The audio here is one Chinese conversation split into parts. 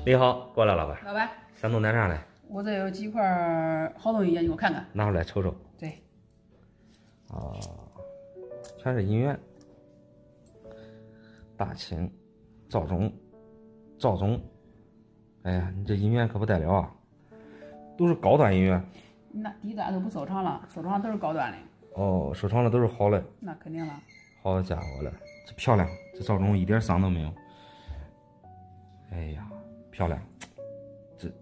你好，过来，老板。老板，山东南啥嘞？我这有几块好东西，你给我看看。拿出来瞅瞅。对，哦，全是银元，大清、赵宗。哎呀，你这银元可不得了啊，都是高端银元。那低端都不收藏了，收藏都是高端的。哦，收藏的都是好的。那肯定了。好家伙了，这漂亮，这赵宗一点伤都没有。哎呀，漂亮，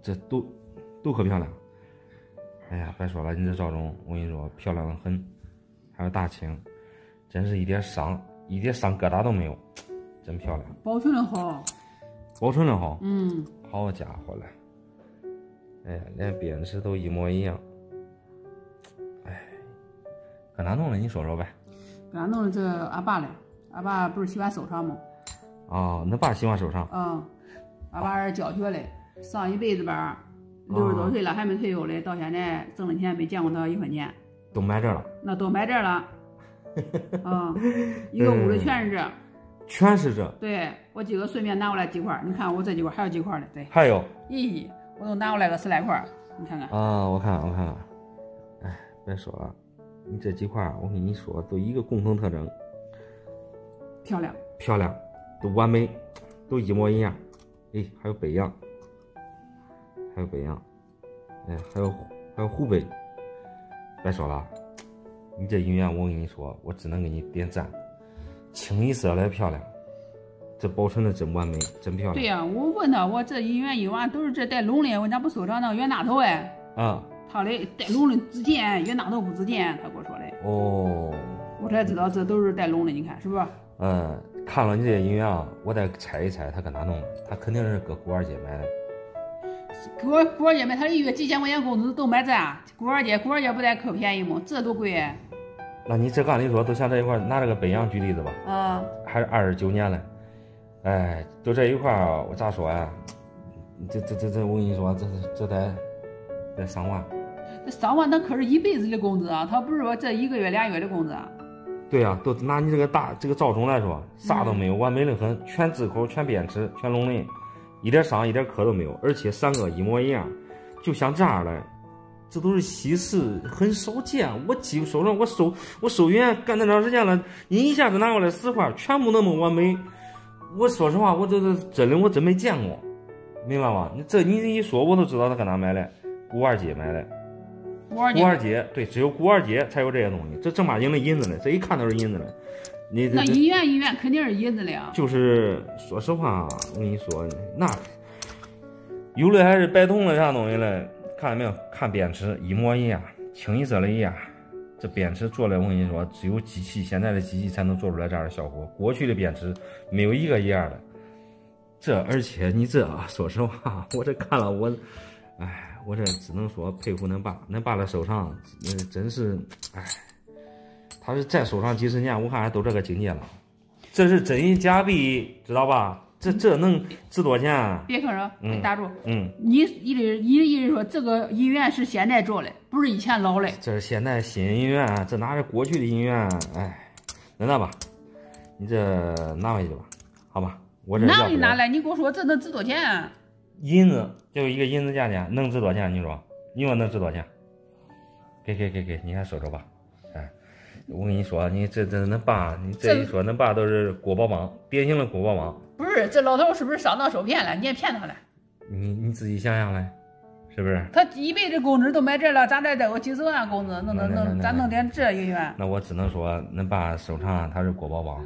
这都可漂亮。哎呀，别说了，你这赵宗，我跟你说，漂亮的很。还有大清，真是一点伤疙瘩都没有，真漂亮。保存的好。保存的好。嗯。好家伙了，哎呀，连边齿都一模一样。哎，搁哪弄的？你说说呗。搁哪弄的？这俺爸嘞，俺爸不是喜欢收藏吗？哦，恁爸喜欢收藏。嗯，俺爸是教学的，上一辈子吧，60多岁了还没退休嘞，到现在挣的钱没见过他1分钱。都埋这了。那都埋这了。啊，一个屋里全是这。全是这。对，我今个顺便拿过来几块，你看我这几块还有几块呢。对，还有。咦，我都拿过来个10来块，你看看。啊，我看。哎，别说了，你这几块，我跟你说，都一个共同特征。漂亮，都完美，都一模一样。哎，还有北洋，哎，还有湖北。别说了，你这银元，我跟你说，我只能给你点赞。清一色的漂亮，这保存的真完美，真漂亮。对呀，我问他，我这银元一万都是这带龙的，我咋不收藏那冤大头哎？啊，他的带龙的值钱，冤大头不值钱，他跟我说的。哦，我才知道这都是带龙的，你看是不是？看了你这些银元啊，我再猜一猜他搁哪弄的，他肯定是搁古二街买的。古二街买，他1月几千块钱工资都买这，古二街不得可便宜吗？这多贵哎！那你这按理说都像这一块，拿这个北洋举例子吧，还是29年了，哎，就这一块啊，我咋说呀？这，我跟你说，这得上万。这上万，那可是一辈子的工资啊，他不是说这1个月2月的工资啊。对呀，都拿你这个赵宗来说，啥都没有，完美的很，全字口，全边齿，全龙鳞，一点伤一点磕都没有，而且3个一模一样，就像这样的。这都是稀世，很少见。我手上我收元干那长时间了，你一下子拿过来10块，全部那么完美。我说实话，我这我真没见过，明白吗？你一说，我都知道他搁哪买的，古二街买的。古二街对，只有古二街才有这些东西。这正八经的银子呢，这一看都是银子的。那银元肯定是银子的呀。就是说实话，我跟你说，那有的还是白铜的啥东西嘞。看到没有？看边齿一模一样，清一色的一样。这边齿做的，我跟你说，只有机器，现在的机器才能做出来这样的效果。过去的边齿没有一个一样的。而且你说实话，我这看了我这只能说佩服恁爸的收藏，真是，他是再收藏几十年，我看还都这个境界了。这是真银假币，知道吧？这能值多少钱啊？别吭声，别打住。你的意思说这个银元是现在做的，不是以前老的。这是现在新银元，这哪是过去的银元？那吧，你这拿回去吧，好吧？我这拿来，你给我说这能值多少钱啊？银子就一个银子价钱，能值多少钱？你说能值多少钱？给，你还收着吧。我跟你说，你这恁爸，你这一说，恁爸都是国宝帮，典型的国宝帮。不是，这老头是不是上当受骗了？你也骗他了？你自己想想嘞，是不是？他一辈子工资都买这了，咱这有几十万工资，咱弄点这银元？那我只能说，恁爸收藏他是国宝帮。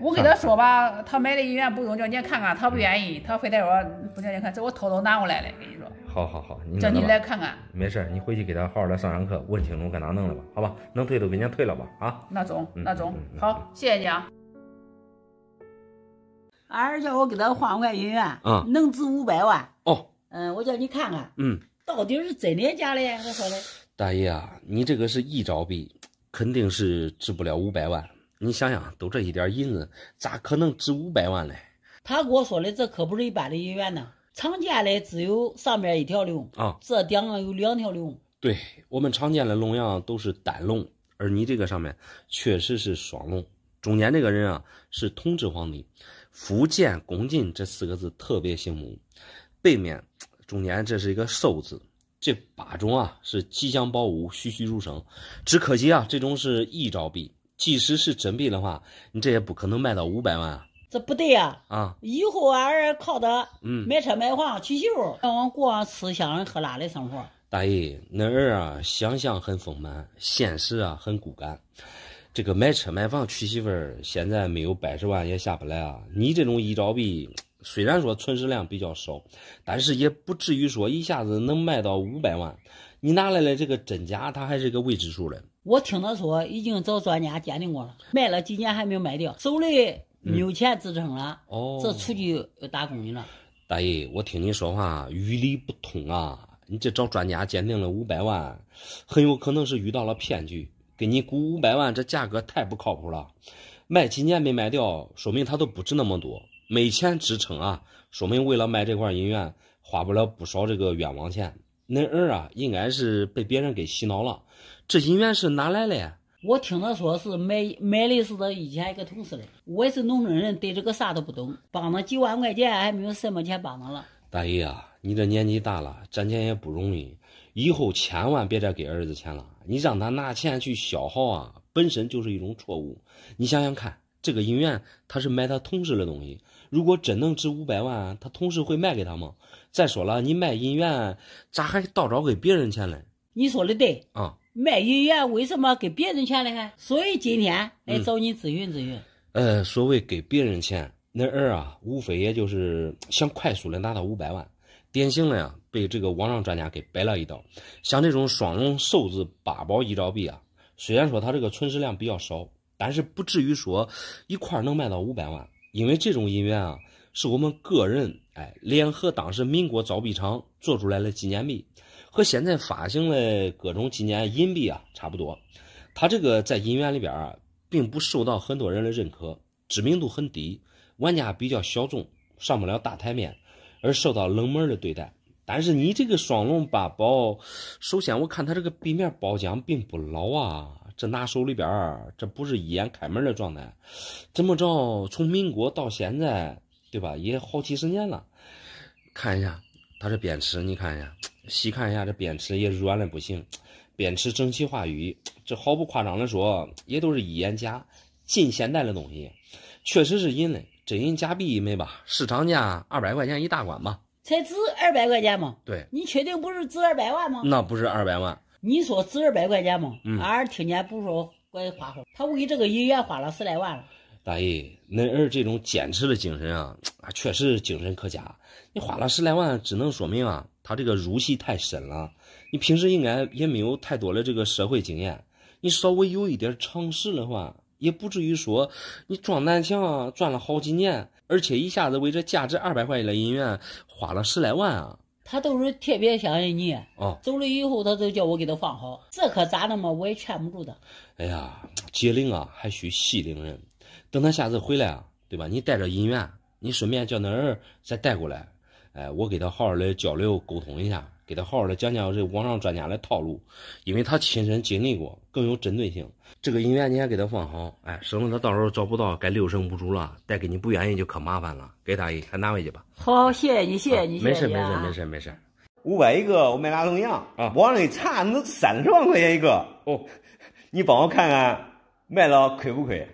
我给他说吧，他买的银元不用叫你看看，他不愿意，他非得说不叫你看，这我偷偷拿过来的，跟你说。好，叫你来看看。没事，你回去给他好好的上课，问清楚搁哪弄了吧，好吧？能退都给人家退了吧，啊？那中，好，谢谢你啊。俺儿叫我给他换块银元，能值500万。我叫你看看，到底是真的假的？他说的。大爷啊，你这个是一招币，肯定是值不了500万。你想想，都这一点银子，咋可能值500万嘞？他跟我说的，这可不是一般的银元呢。常见的只有上面一条龙这顶上有2条龙。对，我们常见的龙样都是单龙，而你这个上面确实是双龙。中间这个人啊是同治皇帝，福建恭进这4个字特别醒目。背面中间这是一个寿字，这8种啊是吉祥宝物，栩栩如生。只可惜啊，这种是一招币，即使是真币的话，你这也不可能卖到500万啊。这不对呀！以后俺儿靠的买车买房娶媳妇，让我过吃香喝辣的生活。大爷，恁儿啊，想象很丰满，现实啊很骨感。这个买车买房娶媳妇儿，现在没有80万也下不来啊。你这种一招币，虽然说存世量比较少，但是也不至于说一下子能卖到500万。你拿来的这个真假，它还是个未知数的。我听他说已经找专家鉴定过了，卖了几年还没有卖掉，手里没有钱支撑了，这出去打工去了。大爷，我听你说话语理不通啊！你这找专家鉴定了500万，很有可能是遇到了骗局。给你估500万，这价格太不靠谱了。卖几年没卖掉，说明它都不值那么多。没钱支撑啊，说明为了卖这块银元，花不了不少这个冤枉钱。恁儿啊，应该是被别人给洗脑了。这银元是哪来的呀？我听他说是买的是他以前一个同事的。我也是农村人，对这个啥都不懂，帮他几万块钱，还没有什么钱帮他了。大爷啊，你这年纪大了，攒钱也不容易，以后千万别再给儿子钱了。你让他拿钱去消耗啊，本身就是一种错误。你想想看，这个银元他是买他同事的东西，如果真能值500万，他同事会卖给他吗？再说了，你卖银元咋还倒找给别人钱嘞？你说的对啊，卖银元为什么给别人钱嘞？所以今天来找你咨询咨询。所谓给别人钱，恁儿啊，无非也就是想快速的拿到500万。典型的呀，被这个网上专家给掰了一刀。像这种双龙寿字8宝一招币啊，虽然说它这个存世量比较少，但是不至于说一块能卖到500万。因为这种银元啊，是我们个人联合当时民国造币厂做出来的纪念币，和现在发行的各种纪念银币啊差不多。它这个在银元里边啊，并不受到很多人的认可，知名度很低，玩家比较小众，上不了大台面，而受到冷门的对待。但是你这个双龙8宝，首先我看它这个币面包浆并不老啊，这拿手里边这不是一眼开门的状态，这么着从民国到现在，对吧，也好几十年了。看一下它这边齿，你看一下，细看一下这边齿也软的不行，边齿整齐划一，这毫不夸张的说，也都是一眼假近现代的东西，确实是银的，真银假币没吧？市场价200块钱一大管吧？才值200块钱吗？对，你确定不是值200万吗？那不是200万。你说值200块钱吗？俺儿听见不说怪花花，他为这个银元花了10来万了。大爷，恁儿这种坚持的精神啊，确实精神可嘉。你花了10来万，只能说明啊，他这个入戏太深了。你平时应该也没有太多的这个社会经验，你稍微有一点常识的话，也不至于说你撞南墙啊，转了好几年，而且一下子为这价值200块的银元花了10来万啊。他都是特别相信你走了以后他就叫我给他放好，这可咋的嘛，我也劝不住他。哎呀，结领啊还需细领人，等他下次回来啊，对吧，你带着银元，你顺便叫那儿再带过来，我给他好好的交流沟通一下，给他好好的讲讲这网上专家的套路，因为他亲身经历过，更有针对性。这个银元你还给他放好，省得他到时候找不到该六神无主了，带给你不愿意就可麻烦了。给他还拿回去吧。好，谢谢你，谢谢你，没事500一个，我买俩同样啊，网上一查那30万块钱一个哦，你帮我看看卖了亏不亏？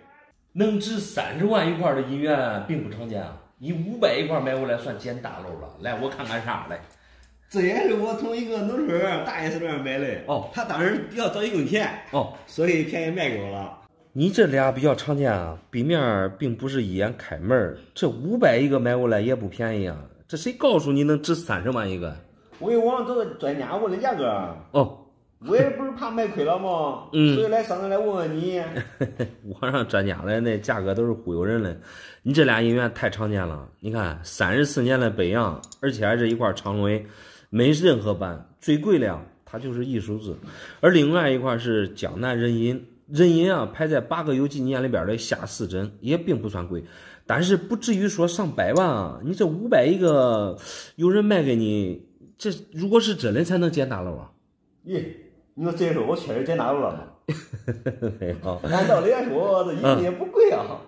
能值30万一块的银元并不常见啊，你500一块买回来算捡大漏了。来，我看看啥来。这也是我从一个农村大爷手里买的哦，他当时要找一分钱哦，所以便宜卖给我了。你这俩比较常见啊，币面并不是一眼开门，这500一个买过来也不便宜啊。这谁告诉你能值30万一个？我给网上找个专家问的价格哦，我也不是怕卖亏了吗？所以上这来问问你。网上专家的那价格都是忽悠人的，你这俩银元太常见了。你看34年的北洋，而且还是一块长尾。没任何版，最贵的呀，它就是艺术字，而另外一块是江南人银，人银啊排在8个有纪年里边的下4针，也并不算贵，但是不至于说上100万啊。你这500一个，有人卖给你，这如果是真的才能捡大漏啊。咦，你说这时候我确实捡大漏了吗？按道理来说，这银也不贵啊。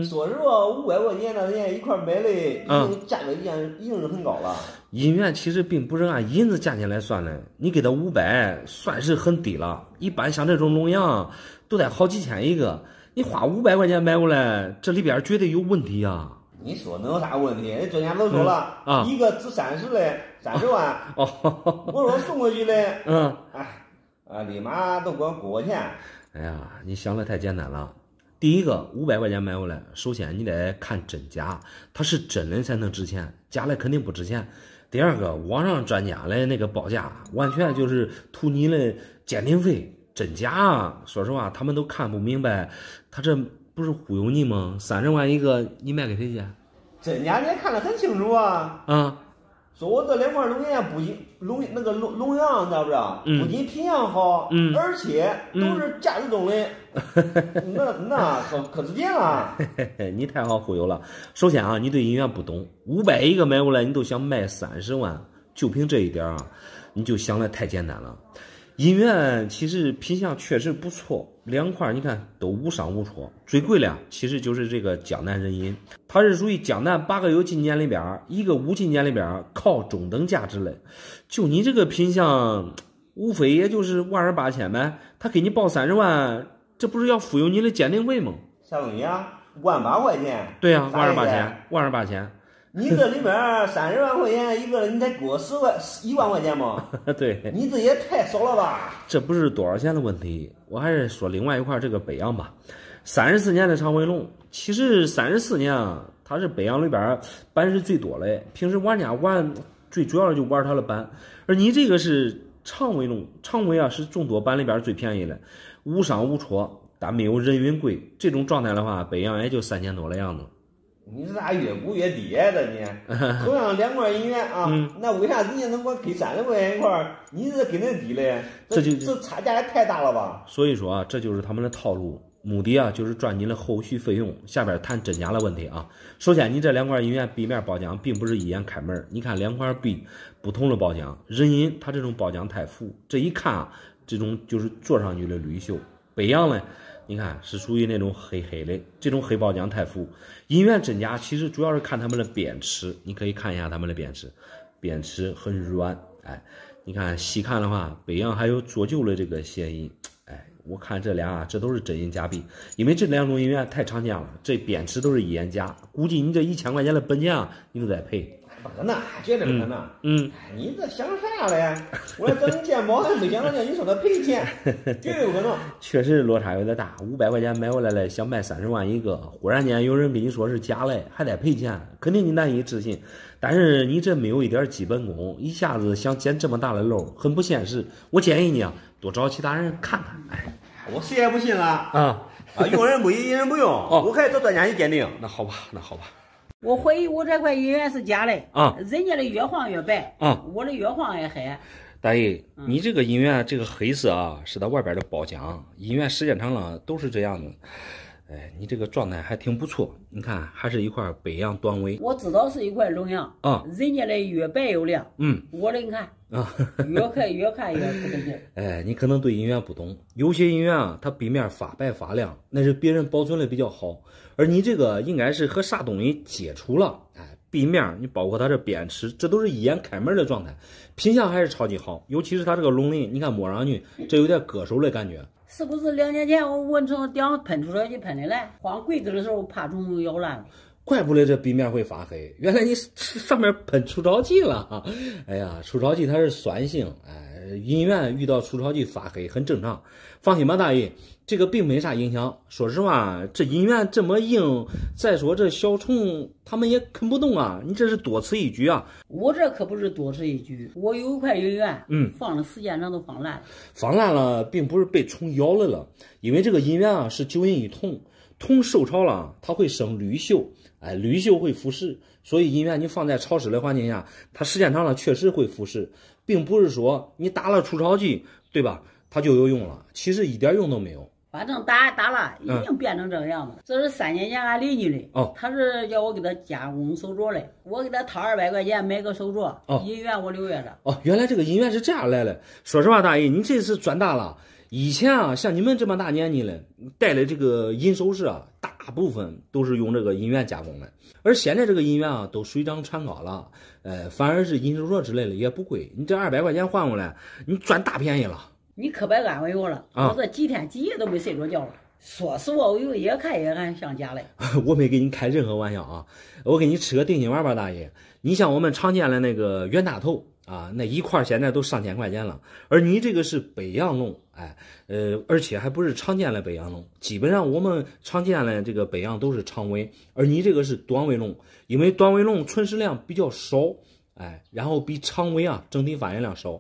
说实话，500块钱那年一块买的，已经价格已经是很高了。音源其实并不是按银子价钱来算的，你给他500算是很低了。一般像这种龙阳都得好几千一个，你花500块钱买过来，这里边绝对有问题啊！你说能有啥问题？人专家都说了，一个值30万。哦，我说送过去的，立马都给我过钱。哎呀，你想的太简单了。第一个500块钱买回来，首先你得看真假，它是真的才能值钱，假的肯定不值钱。第二个，网上专家的那个报价，完全就是图你的鉴定费，真假，说实话他们都看不明白，他这不是忽悠你吗？30万一个，你卖给谁去？真假你也看得很清楚啊！说我这2块龙眼不仅龙阳，你知道不知道？不仅品相好，而且都是价值中的，那可值钱了。你太好忽悠了。首先啊，你对银元不懂，500一个买过来，你都想卖30万，就凭这一点啊，你就想的太简单了。银元其实品相确实不错，2块你看都无伤无戳。最贵的其实就是这个江南人银，它是属于江南8个有金年里边一个无金年里边靠中等价值的。就你这个品相，无非也就是12000呗，他给你报30万，这不是要忽悠你的鉴定费吗？啥东西啊？18000块钱？对呀，12000。你这里面30万块钱一个，你才给我1万块钱吗？对，你这也太少了吧？这不是多少钱的问题，我还是说另外一块这个北洋吧。34年的长尾龙，其实34年啊，它是北洋里边板是最多的，平时玩家玩最主要的就玩它的板，而你这个是长尾龙，长尾啊是众多板里边最便宜的，无伤无戳，但没有人云贵。这种状态的话，北洋也就3000多的样子。你是咋越估越低啊？这你同样2块银元啊，那为啥人家能给我给30块钱一块，你这给那低嘞？这差价也太大了吧？所以说啊，这就是他们的套路，目的啊就是赚你的后续费用。下边谈真假的问题啊。首先，你这2块银元壁面包浆并不是一眼开门，你看2块壁不同的包浆，人银它这种包浆太浮，这一看啊，这种就是做上去的铝锈。北洋呢？你看是属于那种黑黑的，这种黑包浆太浮。银元真假其实主要是看他们的边齿，你可以看一下他们的边齿很软，你看细看的话，北洋还有做旧的这个嫌疑，我看这俩这都是真银假币，因为这2种银元太常见了，这边齿都是一眼假，估计你这1000块钱的本钱啊，你都得赔。不可能，绝对不可能。你这想啥嘞？我来找你鉴宝，还没想到叫你说他赔钱，绝对不可能。确实落差有点大，500块钱买回来了，想卖30万一个，忽然间有人跟你说是假的，还得赔钱，肯定你难以置信。但是你这没有一点基本功，一下子想捡这么大的漏，很不现实。我建议你啊，多找其他人看看。我谁也不信了用人不疑，疑人不用。我可以找专家去鉴定。那好吧。我怀疑我这块银元是假的人家的越黄越白我的越黄越黑。大爷，你这个银元这个黑色啊，是它外边的包浆，银元时间长了都是这样的。你这个状态还挺不错，你看还是一块北洋短尾。我知道是一块龙阳人家的越白又亮我的你看越看越不对劲。你可能对银元不懂，有些银元啊，它壁面发白发亮，那是别人保存的比较好，而你这个应该是和啥东西接触了，壁面你包括它这边齿，这都是一眼开门的状态，品相还是超级好，尤其是它这个龙鳞，你看摸上去这有点割手的感觉。是不是2年前我蚊虫叮喷出来就喷的来，换柜子的时候怕虫咬烂了？怪不得这壁面会发黑，原来你上面喷除草剂了。除草剂它是酸性，银元遇到除草剂发黑很正常。放心吧，大爷，这个并没啥影响。说实话，这银元这么硬，再说这小虫他们也啃不动啊，你这是多此一举啊。我这可不是多此一举，我有一块银元放的时间长都放烂了。放烂了并不是被虫咬了，因为这个银元啊是9银一铜，铜受潮了它会生铝锈，铝锈会腐蚀，所以银元你放在潮湿的环境下，它时间长了确实会腐蚀，并不是说你打了除草剂对吧它就有用了，其实一点用都没有。反正打了已经变成这个样子。这是3年前俺邻居的他是叫我给他加工手镯的，我给他掏200块钱买个手镯银元我留下了。原来这个银元是这样来的。说实话大爷，你这次赚大了，以前啊，像你们这么大年纪了，带的这个银首饰啊，大部分都是用这个银元加工的，而现在这个银元啊都水涨船高了，反而是银手镯之类的也不贵，你这200块钱换过来，你赚大便宜了。你可别安慰我了，我这几天几夜都没睡着觉了。说实话，我有越看越像假嘞。我没给你开任何玩笑啊，我给你吃个定心丸吧，大爷。你像我们常见的那个冤大头啊，那一块现在都上千块钱了，而你这个是北洋龙，而且还不是常见的北洋龙，基本上我们常见的这个北洋都是长尾，而你这个是短尾龙，因为短尾龙存世量比较少，然后比长尾啊整体发现量少，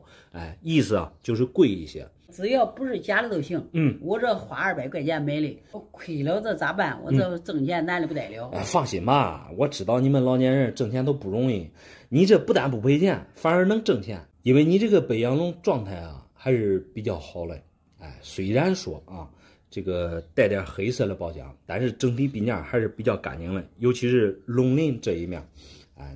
意思啊就是贵一些。只要不是假的都行。我这花200块钱买的，我亏了这咋办？我这挣钱难的不得了。放心吧，我知道你们老年人挣钱都不容易，你这不但不赔钱，反而能挣钱，因为你这个北洋龙状态啊还是比较好的。虽然说啊这个带点黑色的包浆，但是整体壁面还是比较干净的，尤其是龙鳞这一面，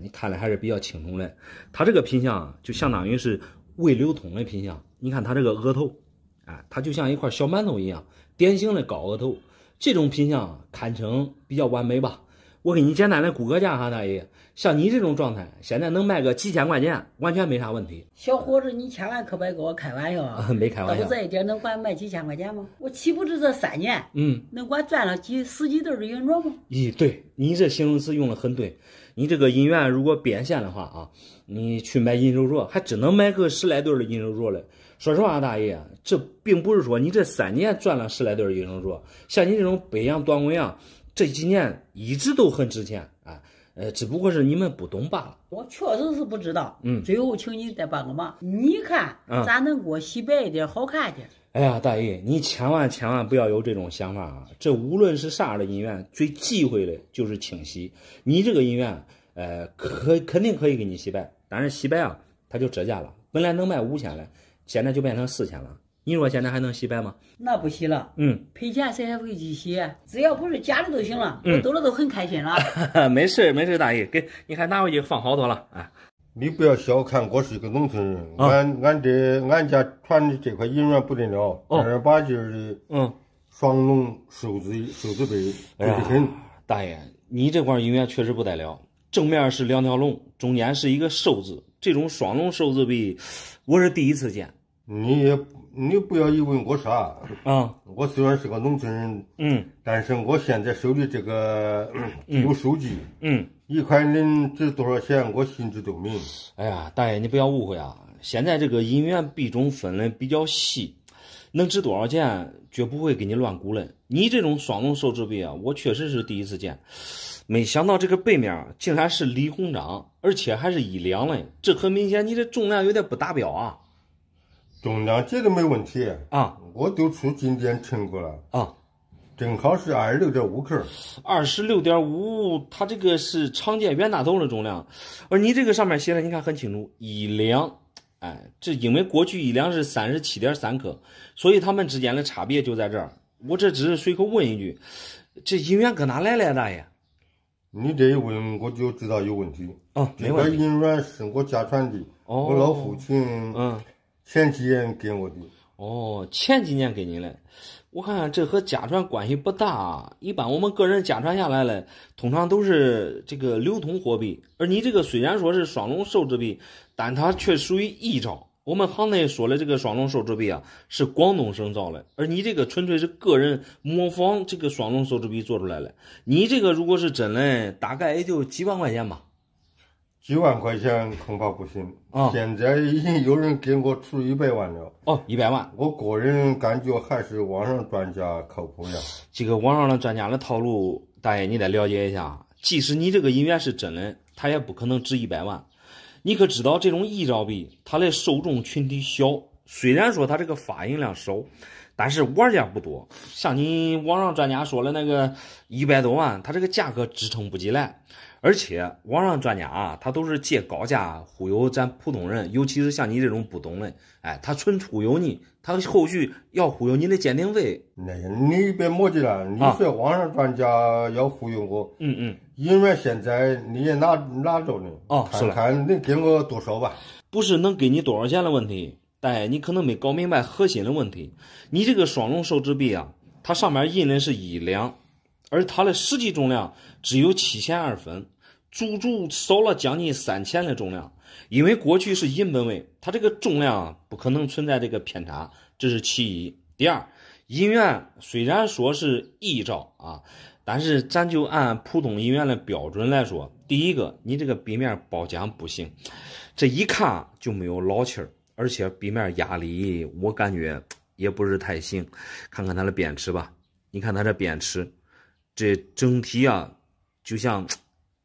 你看了还是比较清楚的。它这个品相就相当于是未流通的品相，你看它这个额头。它就像一块小馒头一样，典型的高额头，这种品相堪称比较完美吧。我给你简单的估个价哈，大爷，像你这种状态，现在能卖个几千块钱，完全没啥问题。小伙子，你千万可别跟我开玩笑啊！没开玩笑。要不这一点能管卖几千块钱吗？我岂不知这3年，能管赚了十几对的银镯吗？对，你这形容词用的很对。你这个银元如果变现的话啊，你去买银手镯，还真能买个10来对的银手镯了。说实话，大爷，这并不是说你这3年赚了10来对的银手镯，像你这种北洋短尾啊，这几年一直都很值钱只不过是你们不懂罢了。我确实是不知道。最后请你再帮个忙，你看咋能给我洗白一点，好看点？哎呀，大爷，你千万不要有这种想法啊！这无论是啥样的银元，最忌讳的就是清洗。你这个银元，肯定可以给你洗白，但是洗白啊，它就折价了，本来能卖5000了。现在就变成4000了，你说现在还能洗白吗？那不洗了，赔钱谁还会去洗？只要不是假的就行了，我兜了都很开心了。没事，大爷，你看拿回去放好多了你不要小看我是一个农村人，俺家传的这块银元不得了，正儿八经的，双龙寿字碑，贵得很。大爷，你这块银元确实不得了，正面是2条龙，中间是一个寿字，这种双龙寿字碑我是第一次见。你不要以为我啥我虽然是个农村人，但是我现在手里这个有数据，一块银值多少钱，我心知肚明。哎呀，大爷你不要误会啊，现在这个银元币种分的比较细，能值多少钱绝不会给你乱估了。你这种双龙寿字碑啊，我确实是第一次见。没想到这个背面竟然是李鸿章，而且还是1两嘞，这很明显你这重量有点不达标啊。重量绝对没问题我都出斤点称过了正好是26.5克。26.5，它这个是常见冤大头的重量，而你这个上面写的你看很清楚，1两。这因为过去1两是37.3克，所以它们之间的差别就在这儿。我这只是随口问一句，这银元搁哪来的，大爷？你这一问我就知道有问题没问题。这个银元是我家传的，我老父亲前几年给我的。前几年给你的。我看这和家传关系不大，一般我们个人家传下来了，通常都是这个流通货币，而你这个虽然说是双龙寿字币，但它却属于异造。我们行内说的这个双龙寿字币啊，是广东省造的，而你这个纯粹是个人模仿这个双龙寿字币做出来的。你这个如果是真的，大概也就几万块钱吧。几万块钱恐怕不行现在已经有人给我出100万了。100万。我个人感觉还是网上专家靠谱呀。这个网上的专家的套路，大爷你得了解一下。即使你这个银元是真的，它也不可能值100万。你可知道这种异造币它的受众群体小，虽然说它这个发行量少，但是玩家不多。像你网上专家说的那个100多万，它这个价格支撑不起来。而且网上专家他都是借高价忽悠咱普通人，尤其是像你这种不懂的，他纯忽悠你，他后续要忽悠你的鉴定费。你别磨叽了，你说网上专家要忽悠我，因为现在你也拿着呢，看看能给我多少吧？不是能给你多少钱的问题，但你可能没搞明白核心的问题。你这个双龙手指臂啊，它上面印的是1两，而它的实际重量只有72分，足足少了将近3000的重量。因为过去是银本位，它这个重量不可能存在这个偏差，这是其一。第二，银元虽然说是1兆啊，但是咱就按普通银元的标准来说，第一个，你这个壁面包浆不行，这一看就没有老气儿，而且壁面压力我感觉也不是太行。看看它的边齿吧，你看它这边齿，这整体啊就像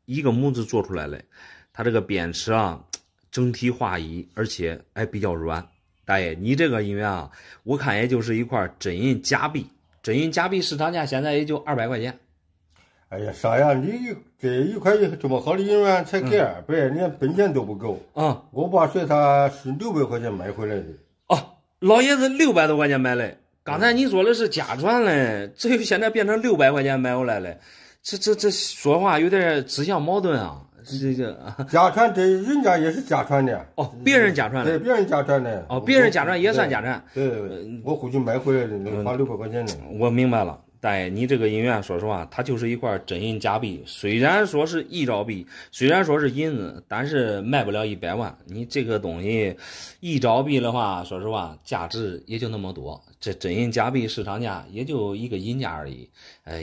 一个模子做出来的，它这个边齿啊整体划一，而且还比较软。大爷，你这个银元啊，我看也就是一块真银假币，真银假币市场价现在也就200块钱。哎呀，啥呀？你这一块这么好的银元才给200，连本钱都不够。我爸说他是600块钱买回来的。哦，老爷子600多块钱买的。刚才你说的是假传嘞，这现在变成600块钱买回来了，这说话有点自相矛盾啊。假传，这人家也是假传的。哦，别人假传的。对，别人假传的。哦，别人假传也算假传。对，我估计买回来的花600块钱的。我明白了。但你这个银元，说实话，它就是一块真银假币。虽然说是1兆币，虽然说是银子，但是卖不了100万。你这个东西1兆币的话，说实话，价值也就那么多。这真银假币市场价也就一个银价而已，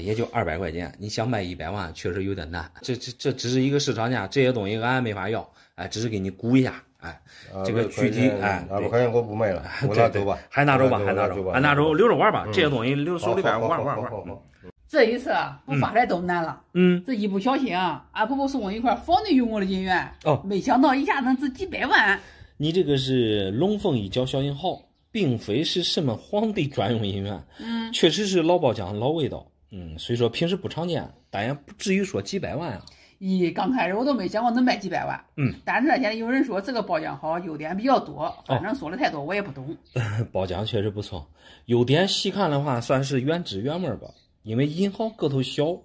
也就200块钱。你想卖100万，确实有点难。这只是一个市场价，这些东西俺没法要，只是给你估一下。这个具体200块钱我不卖了，我拿走吧，还拿走吧，还拿走，留着玩吧。这些东西留手里边玩。这一次我发财都难了。这一不小心啊，俺婆婆送我一块房地用过的银元，没想到一下能值几百万。你这个是龙凤一角小银号，并非是什么皇帝专用银元。确实是老包浆老味道。虽说平时不常见，但也不至于说几百万啊。刚开始我都没想过能卖几百万。但是现在有人说这个包浆好，优点比较多，反正说的太多我也不懂。包浆确实不错，优点细看的话算是原汁原味吧。因为银号个头小，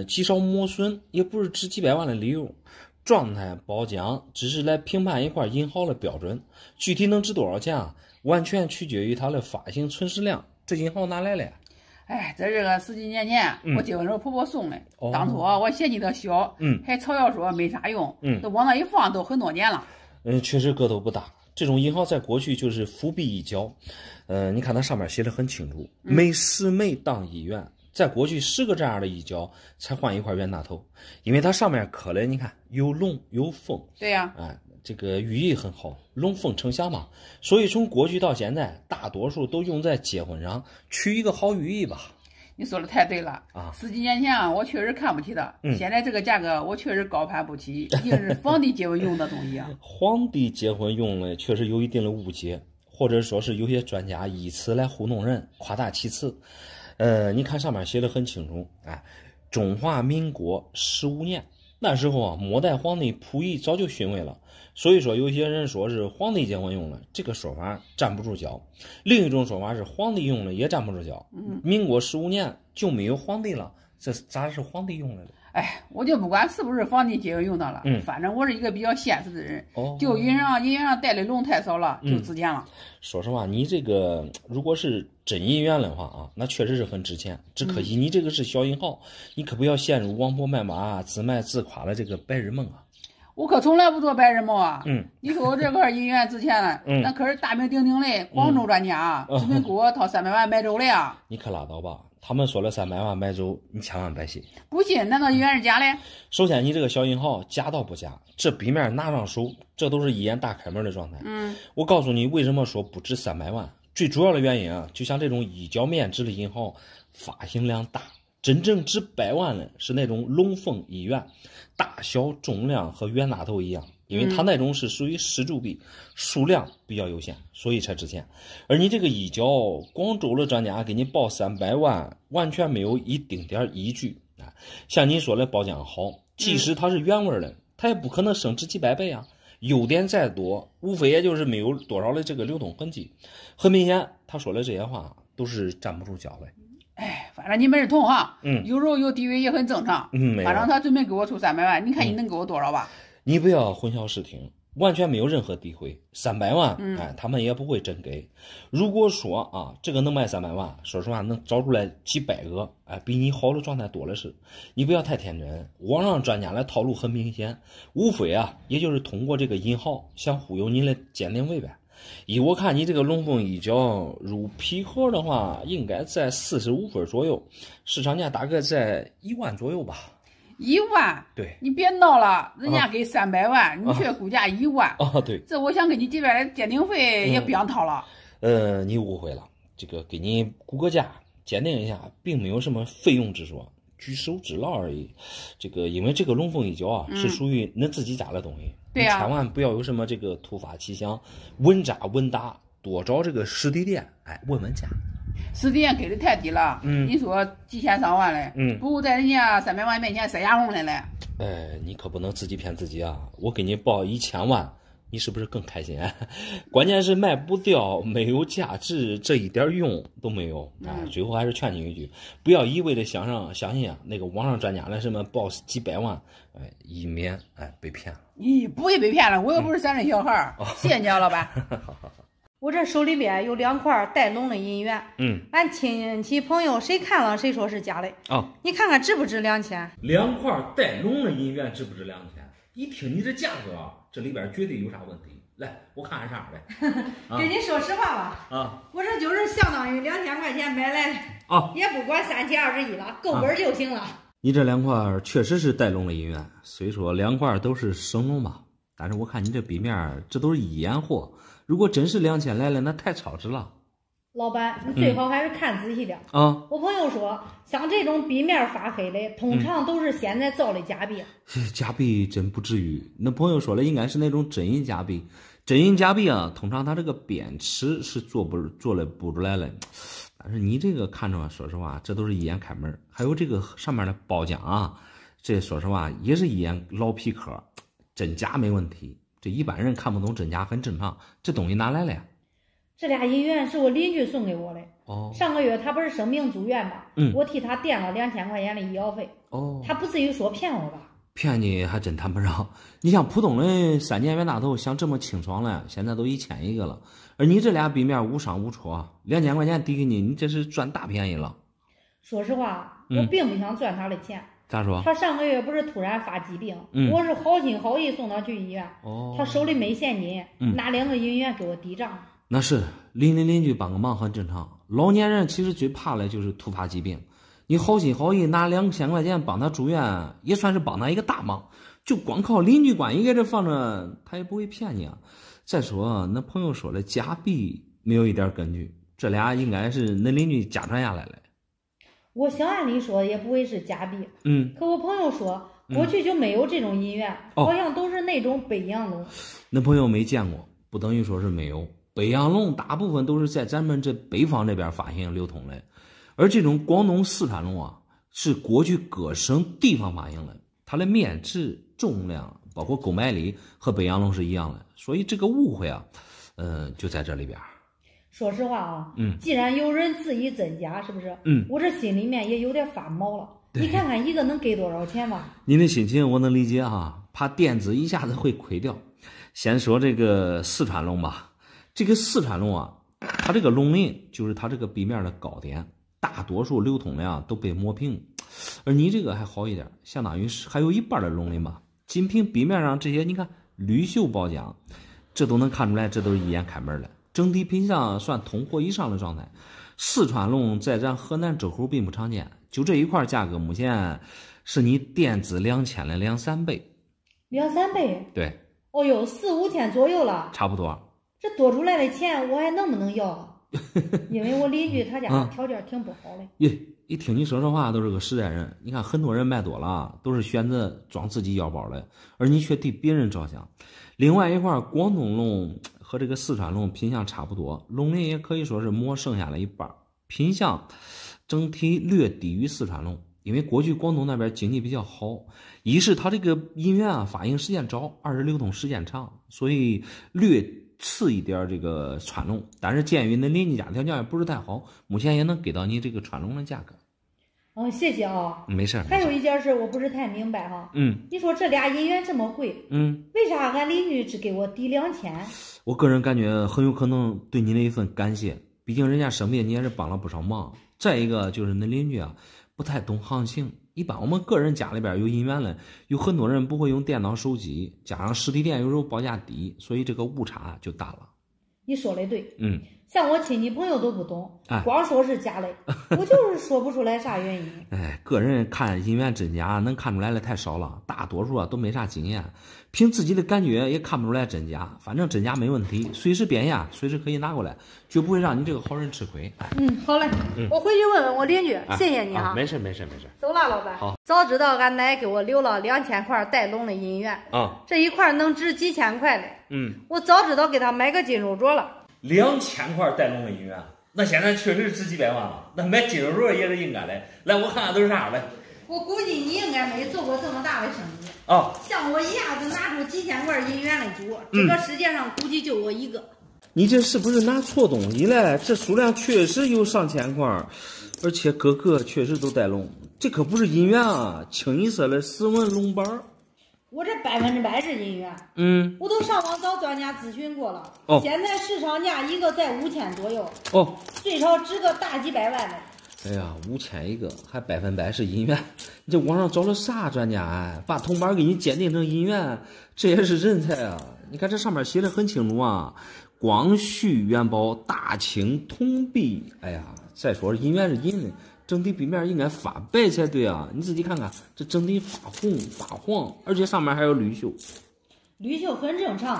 极少磨损，也不是值几百万的理由。状态包浆只是来评判一块银号的标准，具体能值多少钱啊，完全取决于它的发行存世量。这银号哪来的？在这个10几年前，我结婚时候婆婆送的。当初我嫌弃它小，还嘲笑说没啥用，都往那一放都很多年了。确实个头不大。这种银号在过去就是辅币一角，你看它上面写的很清楚，每10枚当1元。在过去10个这样的一角才换一块冤大头，因为它上面刻的你看有龙有凤。对呀，这个寓意很好，龙凤呈祥嘛。所以从过去到现在，大多数都用在结婚上，取一个好寓意吧。你说的太对了10几年前我确实看不起它，现在这个价格我确实高攀不起，一定是皇帝结婚用的东西啊。皇帝结婚用的确实有一定的误解，或者说是有些专家以此来糊弄人，夸大其词。你看上面写的很清楚，中华民国15年，那时候末代皇帝溥仪早就逊位了，所以说有些人说是皇帝结婚用的，这个说法站不住脚。另一种说法是皇帝用的也站不住脚，民国15年就没有皇帝了，这咋是皇帝用的呢？我就不管是不是皇帝结婚用的了，反正我是一个比较现实的人，就银元上带的龙太少了，就值钱了。说实话，你这个如果是真银元的话那确实是很值钱，只可惜你这个是小银号，你可不要陷入王婆卖马自卖自夸的这个白日梦啊。我可从来不做白日梦啊。你说我这块银元值钱了，那可是大名鼎鼎的广州专家准备给我掏300万买走了呀。你可拉倒吧，他们说了300万买走，你千万别信。不信？难道银元是假的？首先，你这个小银号假到不假，这笔面拿上手，这都是一眼大开门的状态。我告诉你，为什么说不值300万？最主要的原因就像这种一角面值的银号，发行量大，真正值100万的是那种龙凤1元，大小、重量和冤大头一样。因为它那种是属于实铸币，数量比较有限，所以才值钱。而你这个一角，广州的专家给你报300万，完全没有一丁点依据像你说的包浆好，即使它是原味的，它也不可能升值几百倍啊。优点再多，无非也就是没有多少的这个流动痕迹。很明显，他说的这些话都是站不住脚的。反正你们是同行，有时候有地位也很正常。反正他准备给我出300万，你看你能给我多少吧？你不要混淆视听，完全没有任何诋毁，300万，哎，他们也不会真给。如果说啊，这个能卖300万，说实话能找出来几百个，哎，比你好的状态多了是。你不要太天真，网上专家的套路很明显，无非啊，也就是通过这个银号想忽悠你的鉴定费呗。以我看你这个龙凤一角入皮壳的话，应该在45分左右，市场价大概在1万左右吧。1万？对，你别闹了，人家给300万，你却估价1万。对，这我想给你这边的鉴定费也不想掏了。你误会了，这个给你估个价，鉴定一下，并没有什么费用之说，举手之劳而已。这个因为这个龙凤一角啊，是属于恁自己家的东西，对呀，千万不要有什么这个突发奇想，稳扎稳打，多找这个实体店，哎，问问价。实体店给的太低了，你说几千上万嘞，不如在人家300万面前塞牙缝来嘞。你可不能自己骗自己啊！我给你报1000万，你是不是更开心？关键是卖不掉，没有价值，这一点用都没有啊！最后还是劝你一句，不要一味的相信啊那个网上专家的什么报几百万，以免被骗了。你不会被骗了，我又不是山里小孩谢谢你啊，老板。好。我这手里边有2块带龙的银元，俺亲戚朋友谁看了谁说是假的你看看值不值2000？2块带龙的银元值不值2000？一听你这价格，这里边绝对有啥问题。来，我看看啥呗。跟你说实话吧，我这就是相当于2000块钱买来也不管3021了，够本就行了。你这2块确实是带龙的银元，虽说2块都是生龙吧，但是我看你这笔面，这都是一眼货。如果真是2000来了，那太超值了。老板，你最好还是看仔细点我朋友说，像这种笔面发黑的，通常都是现在造的假币。假币真不至于，那朋友说了，应该是那种真银假币。真银假币啊，通常它这个边齿是做了不出来了。但是你这个看着，说实话，这都是一眼开门。还有这个上面的包浆啊，这说实话也是一眼老皮壳，真假没问题。这一般人看不懂真假很正常。这东西哪来了呀？这俩银元是我邻居送给我的。上个月他不是生病住院吗？我替他垫了2000块钱的医药费。他不至于说骗我吧？骗你还真谈不上。你像普通的3件冤大头，像这么清爽了，现在都1000一个了。而你这俩笔面无伤无戳，2000块钱抵给你，你这是赚大便宜了。说实话，我并不想赚他的钱。咋说？他上个月不是突然发疾病，我是好心好意送他去医院。他手里没现金，拿2个银元给我抵账。那是邻居帮个忙很正常。老年人其实最怕的就是突发疾病，你好心好意拿2000块钱帮他住院，也算是帮他一个大忙。就光靠邻居关系在这放着，他也不会骗你啊。再说那朋友说的假币没有一点根据，这俩应该是那邻居家传下来了。我想按理说也不会是假币，可我朋友说过去就没有这种银元，好像都是那种北洋龙。那朋友没见过，不等于说是没有。北洋龙大部分都是在咱们这北方这边发行流通的，而这种广东四川龙啊，是过去各省地方发行的，它的面质、重量，包括购买力和北洋龙是一样的，所以这个误会啊，就在这里边。说实话啊，既然有人质疑真假，是不是？我这心里面也有点发毛了。你看看一个能给多少钱吧？您的心情我能理解啊，怕垫子一下子会亏掉。先说这个四川龙吧。这个四川龙啊，它这个龙鳞就是它这个笔面的高点，大多数流通的啊都被磨平，而你这个还好一点，相当于是还有一半的龙鳞吧。仅凭笔面上这些，你看铝锈包浆，这都能看出来，这都是一眼开门的。整体品相算通货以上的状态。四川龙在咱河南周口并不常见，就这一块价格，目前是你垫资2000的2-3倍。2-3倍？对。哦哟，4-5千左右了。差不多。这多出来的钱我还能不能要啊？因为我邻居他家条件挺不好的。一听你说这话都是个实在人。你看很多人卖多了都是选择装自己腰包的，而你却替别人着想。另外一块广东龙和这个四川龙品相差不多，龙鳞也可以说是磨剩下了一半，品相整体略低于四川龙。因为过去广东那边经济比较好，一是它这个银元啊发行时间早，二是流通时间长，所以略次一点这个川龙。但是鉴于那邻居家条件也不是太好，目前也能给到你这个川龙的价格。谢谢啊。没事。还有一件事我不是太明白哈。你说这俩银元这么贵，为啥俺邻居只给我抵2000？我个人感觉很有可能对你的一份感谢，毕竟人家生病你也是帮了不少忙。再一个就是那邻居啊，不太懂行情。一般我们个人家里边有银元了，有很多人不会用电脑、手机，加上实体店有时候报价低，所以这个误差就大了。你说的对，像我亲戚朋友都不懂，光说是假的，我就是说不出来啥原因。个人看银元真假能看出来的太少了，大多数都没啥经验，凭自己的感觉也看不出来真假。反正真假没问题，随时变呀，随时可以拿过来，绝不会让你这个好人吃亏。好嘞，我回去问问我邻居，谢谢你哈。没事。走了，老板。好，早知道俺奶给我留了2000块带龙的银元这一块能值几千块嘞。我早知道给他买个金手镯了。2000块带龙的银元，那现在确实值几百万了。那买金手镯也是应该的。来，我看看都是啥来。我估计你应该没做过这么大的生意像我一下子拿出几千块银元来做，这个世界上估计就我一个。你这是不是拿错东西了？这数量确实有上千块，而且个个确实都带龙，这可不是银元啊，清一色的斯文龙板。我这100%是银元，我都上网找专家咨询过了，现在市场价一个在5000左右，最少值个大几百万的。哎呀，5000一个，还100%是银元，你这网上找了啥专家啊？把铜板给你鉴定成银元，这也是人才啊！你看这上面写的很清楚啊，光绪元宝大清铜币。哎呀，再说银元是银的。整体壁面应该发白才对啊！你自己看看，这整体发红发黄，而且上面还有铝锈。铝锈很正常。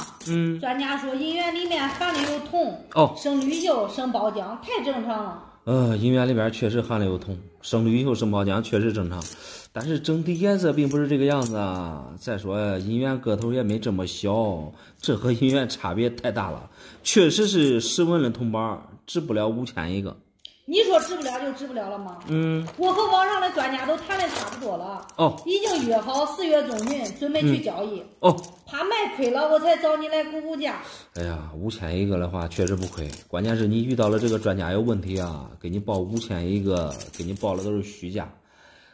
专家说银元里面含的有铜，生铝锈、生包浆，太正常了。银元里边确实含了有铜，生铝锈、生包浆确实正常，但是整体颜色并不是这个样子啊。再说银元个头也没这么小，这和银元差别太大了，确实是实文的铜板，值不了5000一个。你说值不了就值不了了吗？我和网上的专家都谈的差不多了，已经约好4月中旬准备去交易。怕卖亏了，我才找你来估价。哎呀，5000一个的话确实不亏，关键是你遇到了这个专家有问题啊，给你报5000一个，给你报的都是虚价。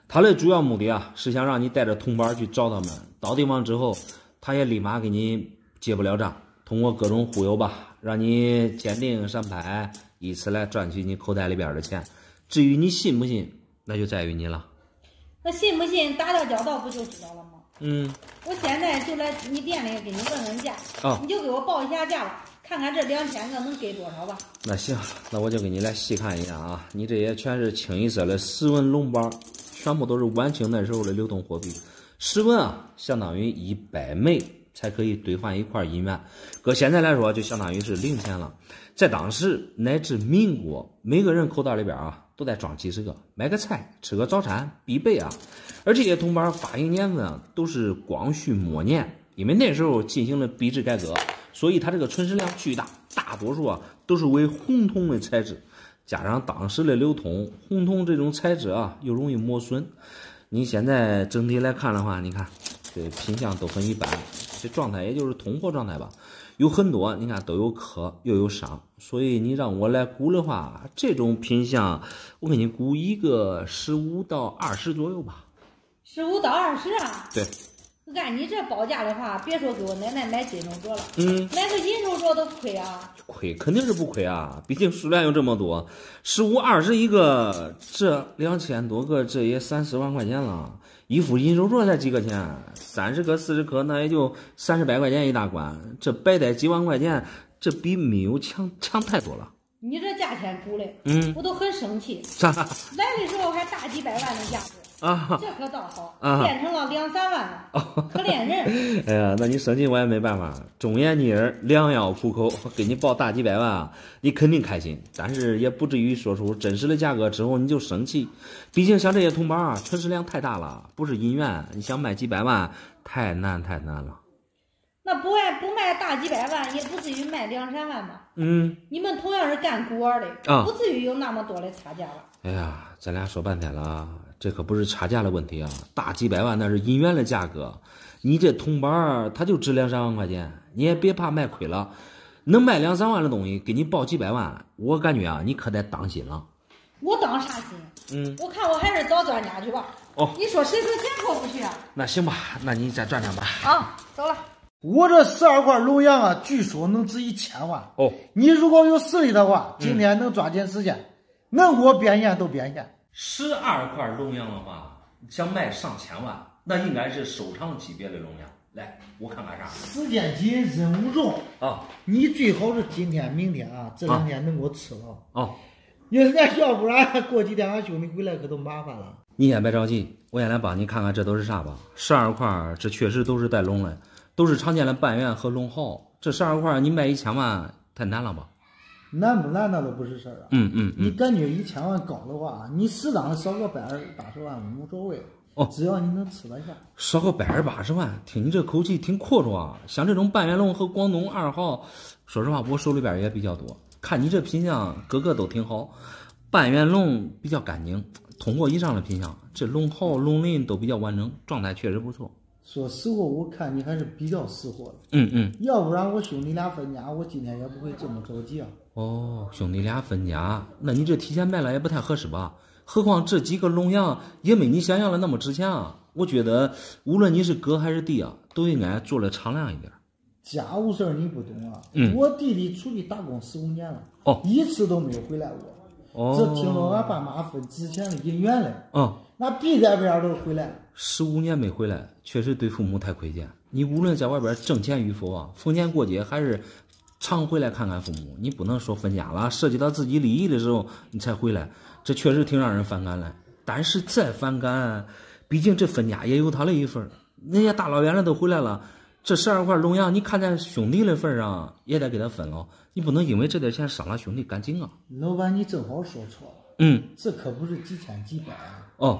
他的主要目的啊，是想让你带着铜板去找他们，到地方之后，他也立马给你结不了账，通过各种忽悠吧，让你鉴定上牌。以此来赚取你口袋里边的钱，至于你信不信，那就在于你了。那信不信打掉交道不就知道了吗？我现在就来你店里给你问问价，你就给我报一下价吧，看看这2000个能给多少吧。那行，那我就给你来细看一下啊，你这也全是清一色的实文龙板，全部都是晚清那时候的流动货币。实文啊，相当于100枚才可以兑换1块银元，搁现在来说就相当于是零钱了。在当时乃至民国，每个人口袋里边啊都得装几十个，买个菜吃个早餐必备啊。而这些铜板发行年份啊都是光绪末年，因为那时候进行了币制改革，所以它这个存世量巨大，大多数啊都是为红铜的材质，加上当时的流通，红铜这种材质啊又容易磨损。你现在整体来看的话，你看这品相都很一般，这状态也就是通货状态吧。有很多你看都有刻又有伤，所以你让我来估的话，这种品相我给你估一个15到20左右吧。15到20啊？对。按你这报价的话，别说给我奶奶买金手镯了，买个银手镯都亏啊。亏肯定是不亏啊，毕竟数量有这么多，15、20一个，这2000多个，这也30万块钱了。一副银手镯才几个钱，30颗、40颗，那也就30百块钱一大关。这白带几万块钱，这比没有强太多了。你这价钱估的，我都很生气。啥？来的时候还大几百万的价值啊，这可倒好，变成了2、3万了，可怜人。哎呀，那你生气我也没办法，忠言逆耳，良药苦口，给你报大几百万啊，你肯定开心，但是也不至于说出真实的价格之后你就生气。毕竟像这些铜板啊，存世量太大了，不是银元，你想卖几百万太难了。那不卖大几百万，也不至于卖2、3万吧？你们同样是干古玩的，不至于有那么多的差价了。哎呀，咱俩说半天了，这可不是差价的问题啊，大几百万那是银元的价格，你这铜板它就值2、3万块钱，你也别怕卖亏了。能卖2、3万的东西，给你报几百万，我感觉啊，你可得当心了。我当啥心？我看我还是找专家去吧。哦，你说谁说钱过不去啊？那行吧，那你再转转吧。啊，走了。我这12块龙阳啊，据说能值1000万。哦，你如果有实力的话，今天能抓紧时间，能给我变现都变现。12块龙阳的话，想卖上千万，那应该是收藏级别的龙阳。来，我看看啥。时间紧，任务重啊！你最好是今天、明天啊，这2天能给我吃了。哦，要不然过几天俺兄弟回来可都麻烦了。你先别着急，我先来帮你看看这都是啥吧。12块，这确实都是带龙的，都是常见的半圆和龙号。这12块你卖1000万太难了吧？难不难那都不是事儿啊。你感觉1000万高的话，你适当的少个180万无所谓。哦，只要你能吃得下，少个180万，听你这口气挺阔绰啊。像这种半圆龙和广东2号，说实话我手里边也比较多。看你这品相，个个都挺好。半圆龙比较干净，通过以上的品相，这龙号、龙鳞都比较完整，状态确实不错。说实话，我看你还是比较识货的。要不然我兄弟俩分家，我今天也不会这么着急啊。哦，兄弟俩分家，那你这提前卖了也不太合适吧？何况这几个龙阳也没你想象的那么值钱啊！我觉得无论你是哥还是弟啊，都应该做的敞亮一点。家务事你不懂啊。我弟弟出去打工15年了，一次都没有回来过。这听说俺爸妈分值钱的银元了。那逼在边都回来了。15年没回来，确实对父母太亏欠。你无论在外边挣钱与否啊，逢年过节还是常回来看看父母。你不能说分家了，涉及到自己利益的时候你才回来。这确实挺让人反感的，但是再反感，毕竟这分家也有他的一份。人家大老远的都回来了，这12块龙阳，你看在兄弟的份上，也得给他分了。你不能因为这点钱伤了兄弟感情啊！老板，你正好说错了。这可不是几千几百啊！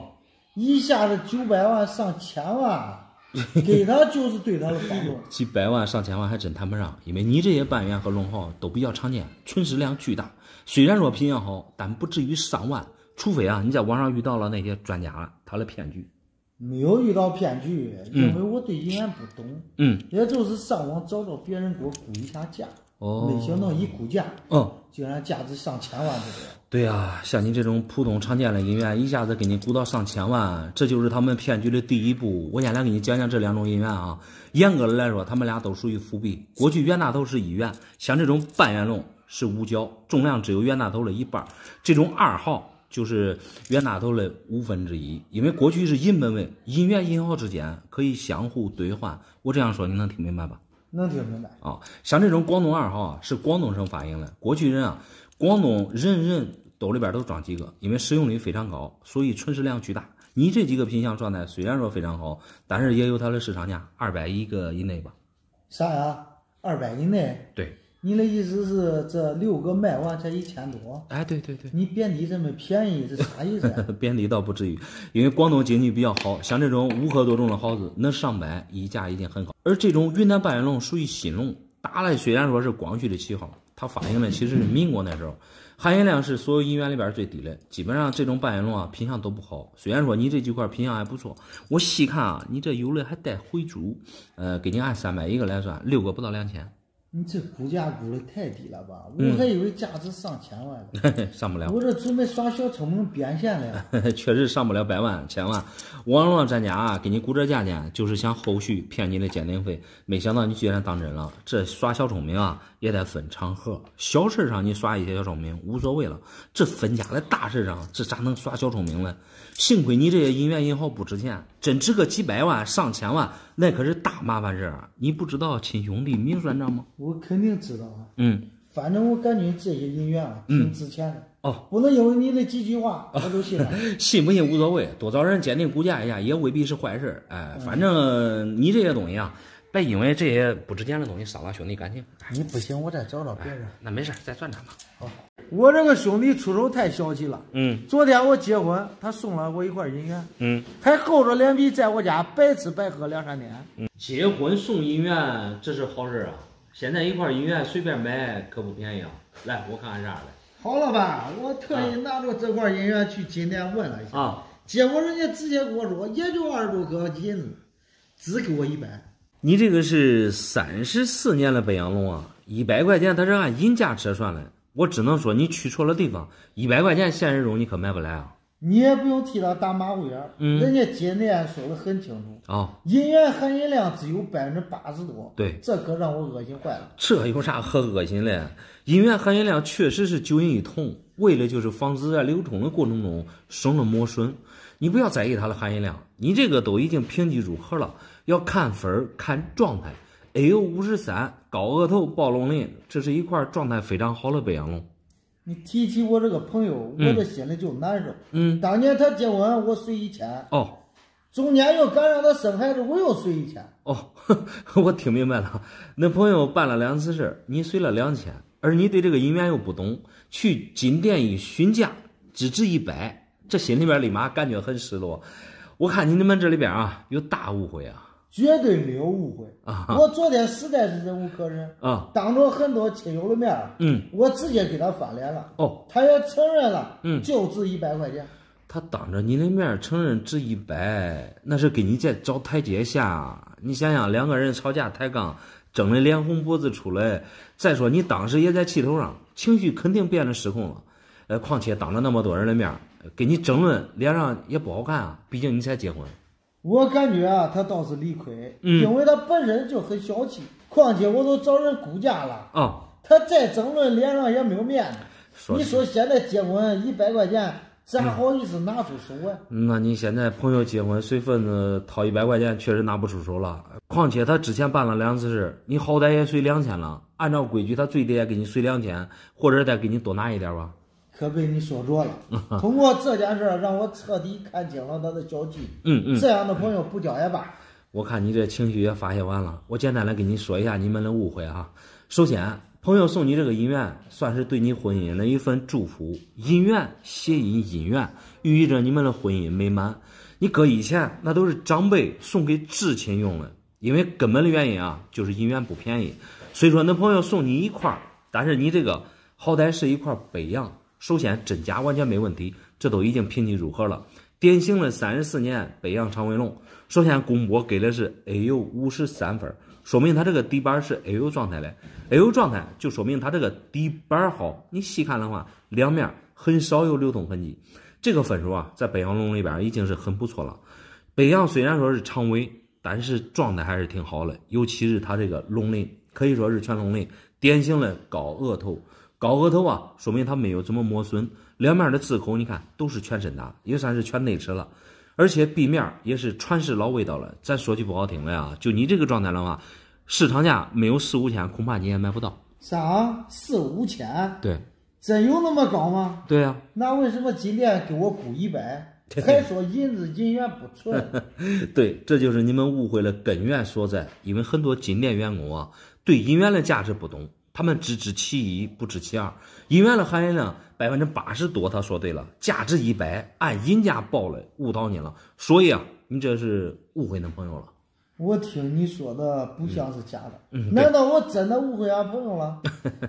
一下子900万上1000万，给他就是对他的放纵。几百万上千万还真谈不上，因为你这些半圆和龙号都比较常见，存世量巨大。虽然说品相好，但不至于上万，除非啊你在网上遇到了那些专家他的骗局。没有遇到骗局，因为我对银元不懂。也就是上网找找别人给我估一下价。没想到一估价，竟然价值上1000万不多。对啊，像你这种普通常见的银元，一下子给你估到上1000万，这就是他们骗局的第一步。我先来给你讲讲这2种银元啊。严格的来说，他们俩都属于辅币。过去袁大头是1元，像这种半圆龙是5角，重量只有袁大头的1半。这种2号就是袁大头的1/5，因为过去是银本位，银元银号之间可以相互兑换。我这样说你能听明白吧？能听明白啊。像这种广东2号啊，是广东省发行的。过去人啊，广东人兜里边都装几个，因为使用率非常高，所以存世量巨大。你这几个品相状态虽然说非常好，但是也有它的市场价，200一个以内吧。啥呀？200以内？对。你的意思是这6个卖完才1000多？哎，对。你贬低这么便宜，这啥意思？贬低倒不至于，因为广东经济比较好，像这种5克多重的耗子，能上百，溢价已经很高。而这种云南半圆龙属于新龙，打了虽然说是光绪的旗号，它发行的其实是民国那时候，含银量是所有银元里边最低的。基本上这种半圆龙啊，品相都不好。虽然说你这几块品相还不错，我细看啊，你这有的还带回珠，给你按300一个来算，6个不到2000。你这估价估的太低了吧？我还以为价值上1000万呢。上不了。我这准备耍小聪明变现了。确实上不了100万、1000万。网络专家啊，给你估这价钱，就是想后续骗你的鉴定费。没想到你居然当真了。这耍小聪明啊，也得分场合。小事上你耍一些小聪明无所谓了，这分家的大事上，这咋能耍小聪明呢？幸亏你这些银元银号不值钱，真值个几百万、上千万，那可是大麻烦事啊！你不知道亲兄弟明算账吗？我肯定知道啊。反正我感觉这些银元啊，挺值钱的。不能因为你的几句话我都信了。信不信无所谓，多找人鉴定估价一下也未必是坏事。反正你这些东西啊，别因为这些不值钱的东西伤了兄弟感情。你不行，我再找找别人。那没事，再转转吧。好，我这个兄弟出手太小气了。昨天我结婚，他送了我1块银元。还厚着脸皮在我家白吃白喝2-3天。结婚送银元，这是好事啊！现在1块银元随便买可不便宜啊。来，我看看这样的。好了吧，我特意拿着这块银元去金店问了一下，结果人家直接跟我说，也就20多颗银子，只给我100。你这个是34年的北洋龙啊，100块钱它是按银价折算的，我只能说你去错了地方，100块钱现实中你可买不来啊。你也不用提到大马虎眼，人家今年说的很清楚啊，银元含银量只有80%多，对，这可让我恶心坏了。这有啥可恶心的？银元含银量确实是9银1铜，为了就是防止在流通的过程中生了磨损。你不要在意它的含银量，你这个都已经评级入盒了，要看分看状态。AO53高额头暴龙鳞，这是一块状态非常好的北洋龙。你提起我这个朋友，我这心里就难受。当年他结婚，我随1000。哦，中间又赶上他生孩子，我又随1000。哦，我听明白了。那朋友办了2次事，你随了2000，而你对这个银元又不懂，去金店一询价，只值100，这心里边立马感觉很失落。我看你们这里边啊，有大误会啊。绝对没有误会啊！我昨天实在是忍无可忍啊，当着很多亲友的面我直接给他翻脸了。哦，他也承认了，就值100块钱。他当着你的面承认值100，那是给你在找台阶下。你想想，2个人吵架抬杠，争得脸红脖子出来。再说你当时也在气头上，情绪肯定变得失控了。况且当着那么多人的面跟你争论，脸上也不好看啊。毕竟你才结婚。我感觉啊，他倒是理亏，因为他本身就很小气，况且我都找人估价了啊，他再争论脸上也没有面子。你说现在结婚100块钱，咋好意思拿出手啊？那你现在朋友结婚随份子掏100块钱，确实拿不出手了。况且他之前办了2次事，你好歹也随2000了，按照规矩他最低也给你随2000，或者再给你多拿一点吧。可被你说着了。通过这件事让我彻底看清了他的小气。这样的朋友不交也罢。我看你这情绪也发泄完了，我简单来跟你说一下你们的误会啊。首先，朋友送你这个银元，算是对你婚姻的一份祝福。银元谐音姻缘，寓意着你们的婚姻美满。你搁以前那都是长辈送给至亲用的，因为根本的原因啊，就是银元不便宜。虽说那朋友送你一块，但是你这个好歹是一块北洋。首先真假完全没问题，这都已经评级入盒了，典型了34年北洋长尾龙。首先公播给的是 AO53分，说明它这个底板是 AO 状态的。AO 状态就说明它这个底板好，你细看的话，两面很少有流通痕迹。这个分数啊，在北洋龙里边已经是很不错了。北洋虽然说是长尾，但是状态还是挺好的，尤其是它这个龙鳞，可以说是全龙鳞，典型的高额头。高额头啊，说明它没有怎么磨损，两面的字口你看都是全深大，也算是全内齿了，而且壁面也是传世老味道了。咱说句不好听的啊，就你这个状态的话，市场价没有4、5千，恐怕你也买不到。啥4、5千？对，真有那么高吗？对啊。那为什么今天给我估100，还说银元不纯？对，这就是你们误会了根源所在。因为很多金店员工啊，对银元的价值不懂。他们只知其一，不知其二。银元的含银量80%多，他说对了，价值100，按银价报了，误导你了。所以啊，你这是误会男朋友了。我听你说的不像是假的，难道我真的误会俺朋友了？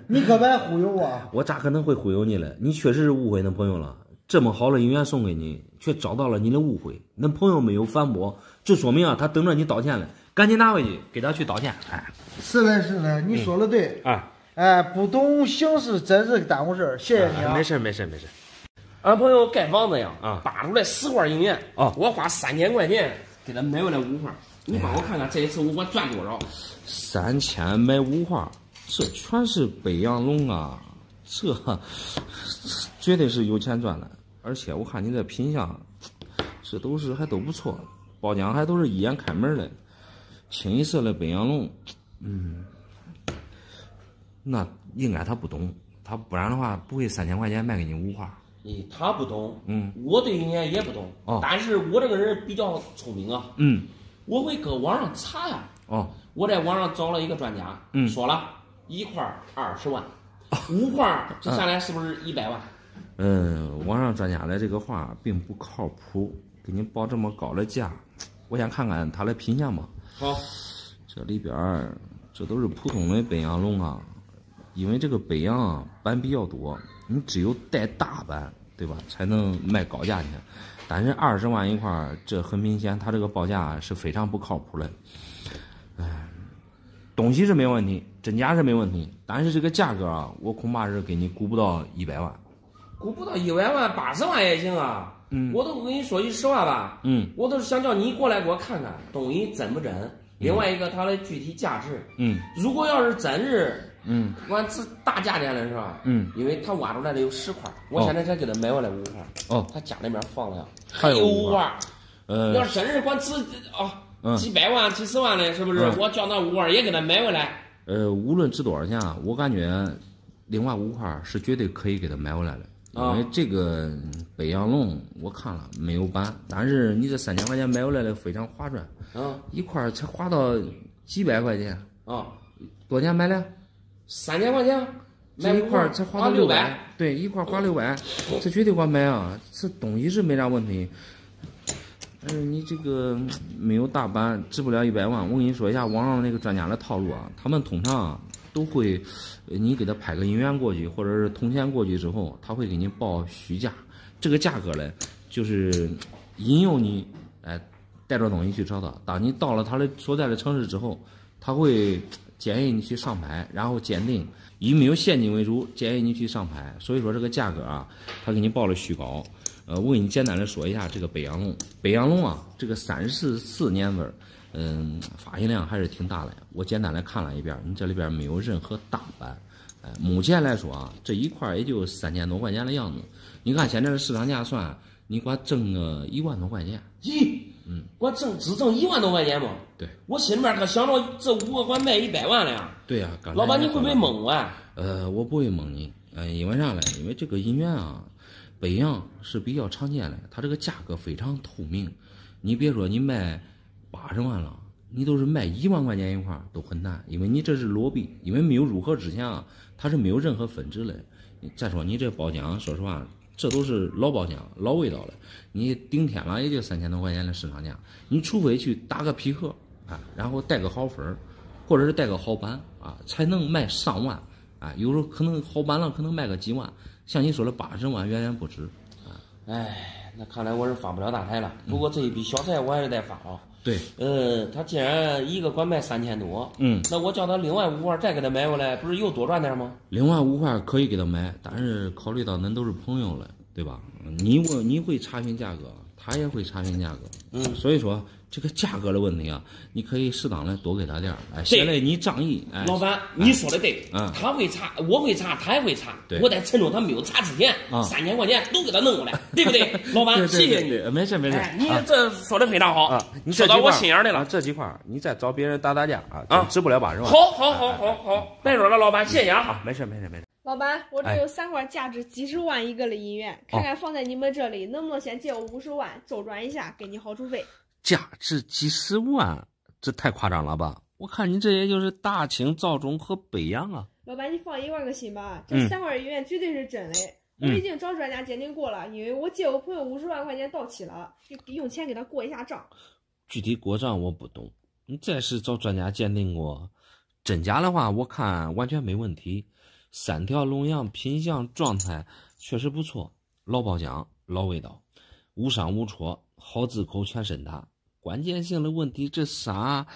你可别忽悠我！我咋可能会忽悠你了？你确实是误会男朋友了。这么好的银元送给你，却遭到了你的误会。那朋友没有反驳，这说明啊，他等着你道歉了，赶紧拿回去给他去道歉。哎，是的，是的，你说的对。哎，不懂形势真是耽误事儿，谢谢你啊。没事。俺朋友盖房子呀，扒出来10块银元啊，我花3000块钱给他买回来5块。你帮我看看这一次我赚多少？3000买5块，这全是北洋龙啊，这绝对是有钱赚的。而且我看你这品相，这都是还都不错，包浆还都是一眼开门的，清一色的北洋龙，那应该他不懂，他不然的话不会3000块钱卖给你5块。他不懂，我对银元也不懂，但是我这个人比较聪明啊，我会搁网上查呀，我在网上找了一个专家，说了1块20万，5块这下来是不是100万？网上专家的这个话并不靠谱，给你报这么高的价，我先看看他的品相吧。好，这里边这都是普通的北洋龙啊。因为这个北洋啊板比较多，你只有带大板，对吧，才能卖高价钱。但是20万一块，这很明显，它这个报价是非常不靠谱的。东西是没问题，真假是没问题，但是这个价格啊，我恐怕是给你估不到100万。估不到100万，80万也行啊。我都跟你说句实话吧。我都是想叫你过来给我看看东西真不真。另外一个它的具体价值。如果要是真是，完是大价钱了是吧？因为他挖出来的有10块，我现在才给他买回来5块。他家里面放了还有5块。要是真是光值几百万、几十万的，是不是？我叫那5块也给他买回来。无论值多少钱啊，我感觉另外5块是绝对可以给他买回来的。因为这个北洋龙我看了没有斑，但是你这3000块钱买回来的非常划算。一块才花到几百块钱。多少钱买的？3000块钱。这一块才花到600。对，一块花600，这绝对管买啊！这东西是没啥问题。你这个没有大斑，值不了100万。我跟你说一下网上那个专家的套路啊，他们通常都会，你给他拍个银元过去，或者是铜钱过去之后，他会给你报虚价。这个价格呢，就是引诱你，带着东西去找他。当你到了他的所在的城市之后，他会建议你去上牌，然后鉴定，以没有现金为主，建议你去上牌。所以说这个价格啊，他给你报了虚高。我给你简单的说一下这个北洋龙。北洋龙啊，这个34年份，发行量还是挺大的。我简单的看了一遍，你这里边没有任何大斑。目前来说啊，这一块也就3000多块钱的样子。你看现在的市场价算，你给我挣个1万多块钱。我只挣1万多块钱嘛。对，我心里面可想着这5个管卖100万了呀。对呀，老板你会不会蒙啊？我不会蒙你。因为啥呢？因为这个银元啊，北洋是比较常见的，它这个价格非常透明。你别说你卖80万了，你都是卖1万块钱一块都很难，因为你这是裸币，因为没有入盒之前啊，它是没有任何分值的。再说你这包浆，说实话，这都是老包浆、老味道了。你顶天了也就3000多块钱的市场价，你除非去打个皮壳然后带个好分，或者是带个好版才能卖上万有时候可能好版了，可能卖个几万。像你说的80万远远不止。那看来我是发不了大财了。不过这一笔小财我还是得发啊。对。他既然一个管卖3000多，那我叫他另外5块再给他买回来，不是又多赚点吗？另外5块可以给他买，但是考虑到恁都是朋友了，对吧？你会查询价格，他也会查询价格。所以说这个价格的问题啊，你可以适当的多给他点写来你仗义。老板，你说的对。他会查，我会查，他也会查。我在趁着他没有查之前，3000块钱都给他弄过来，对不对？老板，谢谢你。没事。你这说的非常好你说到我心眼里了。这几块你再找别人打价值不了80万。好，别说了，老板，谢谢啊。没事。老板，我这有3块价值几十万一个的银元，看看放在你们这里能不能先借我50万周转一下，给你好处费。价值几十万，这太夸张了吧？我看你这也就是大清、赵忠和北洋啊。老板，你放1万个心吧，这3块银元绝对是真的。我已经找专家鉴定过了，因为我借我朋友50万块钱到期了，用钱给他过一下账。具体过账我不懂，你这是找专家鉴定过，真假的话我看完全没问题。3条龙样品相状态确实不错，老包浆老味道，无伤无戳，好字口全身大。关键性的问题，这啥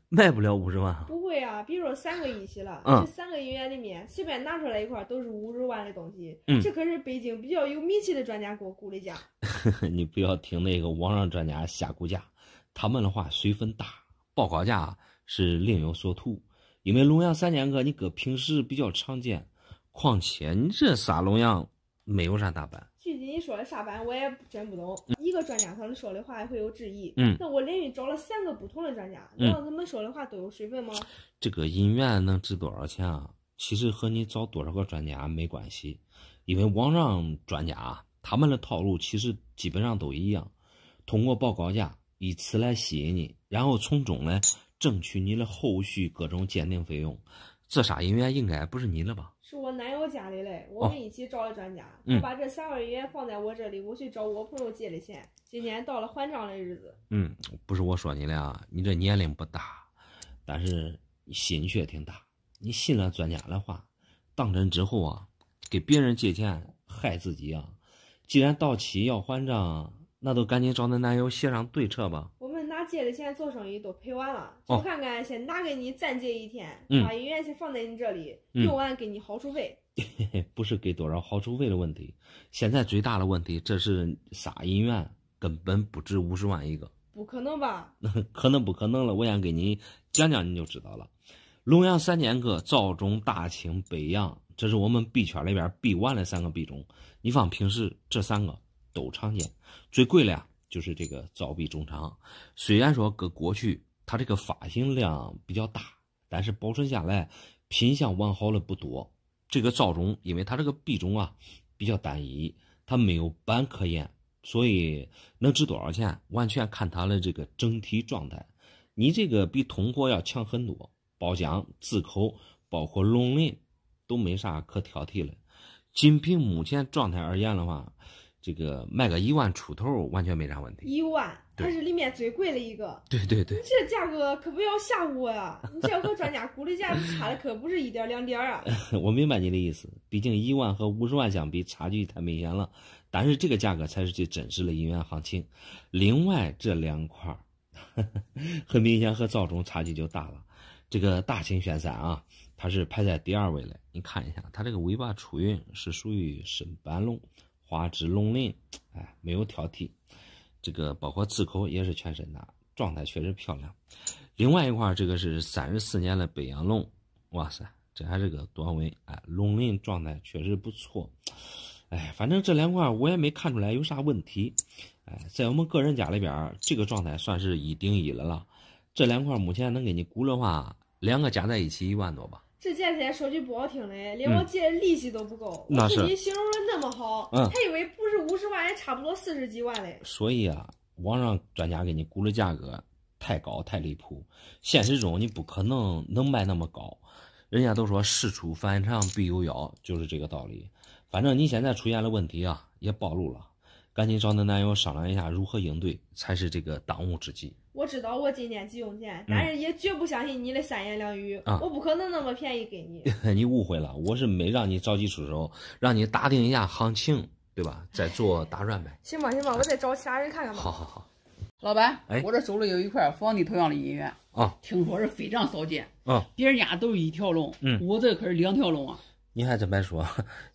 卖不了50万？不会啊，比如说3个一起了，这3个银元里面随便拿出来一块都是50万的东西，这可是北京比较有名气的专家给我估的价。你不要听那个网上专家瞎估价，他们的话水分大，报告价是另有所图。因为龙阳3000个你搁平时比较常见，况且你这仨龙阳没有啥大斑。具体你说的啥斑我也真不懂，一个专家他们说的话也会有质疑。那我连续找了3个不同的专家，让他们说的话都有水分吗？这个银元能值多少钱啊？其实和你找多少个专家没关系，因为网上专家他们的套路其实基本上都一样，通过报告价以此来吸引你，然后从中呢争取你的后续各种鉴定费用。这仨银元应该不是你的吧？是我男友家里嘞，我们一起找了专家，他把这3块银元放在我这里，我去找我朋友借的钱。今天到了还账的日子。不是我说你了啊，你这年龄不大，但是你心却挺大。你信了专家的话，当真之后啊，给别人借钱害自己啊。既然到期要还账，那都赶紧找那男友协商对策吧。我们哪借的钱做生意都赔完了，就看看先拿给你暂借1天，把银元先放在你这里，用完给你好处费。不是给多少好处费的问题，现在最大的问题，这是啥银元根本不值50万一个。不可能吧？可能不可能了，我先给你讲讲你就知道了。龙阳3剑客，赵中、大清、北洋，这是我们币圈里边币玩的3个币种。你放平时这3个都常见，最贵的呀就是这个赵币中长。虽然说搁过去它这个发行量比较大，但是保存下来品相完好的不多。这个赵中因为它这个币种啊比较单一，它没有板可言，所以能值多少钱完全看它的这个整体状态。你这个比通货要强很多，包浆、字口包括龙鳞都没啥可挑剔的。仅凭目前状态而言的话，这个卖个1万出头完全没啥问题。1万，它是里面最贵的一个。对对对，你这价格可不要吓唬我呀！你这和专家估的价差的可不是1点2点啊。我明白你的意思，毕竟1万和50万相比差距太明显了，但是这个价格才是最真实的银元行情。另外这2块很明显和赵中差距就大了。这个大清玄山啊，它是排在第2位的，你看一下它这个尾巴出云是属于深斑龙，花枝龙鳞，哎，没有挑剔。这个包括字口也是全身大，状态确实漂亮。另外一块这个是34年的北洋龙，哇塞，这还是个短尾，哎，龙鳞状态确实不错。哎，反正这2块我也没看出来有啥问题。哎，在我们个人家里边，这个状态算是1顶1了。这2块目前能给你估的话，2个加在一起1万多吧。这价钱说句不好听的，连我借利息都不够。那是你形容的那么好，还以为不是50万，也差不多40几万嘞。所以啊，网上专家给你估的价格太高太离谱，现实中你不可能能卖那么高。人家都说事出反常必有妖，就是这个道理。反正你现在出现了问题啊，也暴露了，赶紧找你男友商量一下如何应对，才是这个当务之急。我知道我今天急用钱，但是也绝不相信你的3言2语，我不可能那么便宜给你。你误会了，我是没让你着急出手，让你打听一下行情，对吧？再做打算呗。行吧，我再找其他人看看吧。好。老板，我这手里有一块皇帝头像的银元啊，听说是非常少见啊，别人家都是1条龙，我这可是2条龙啊。你还真别说，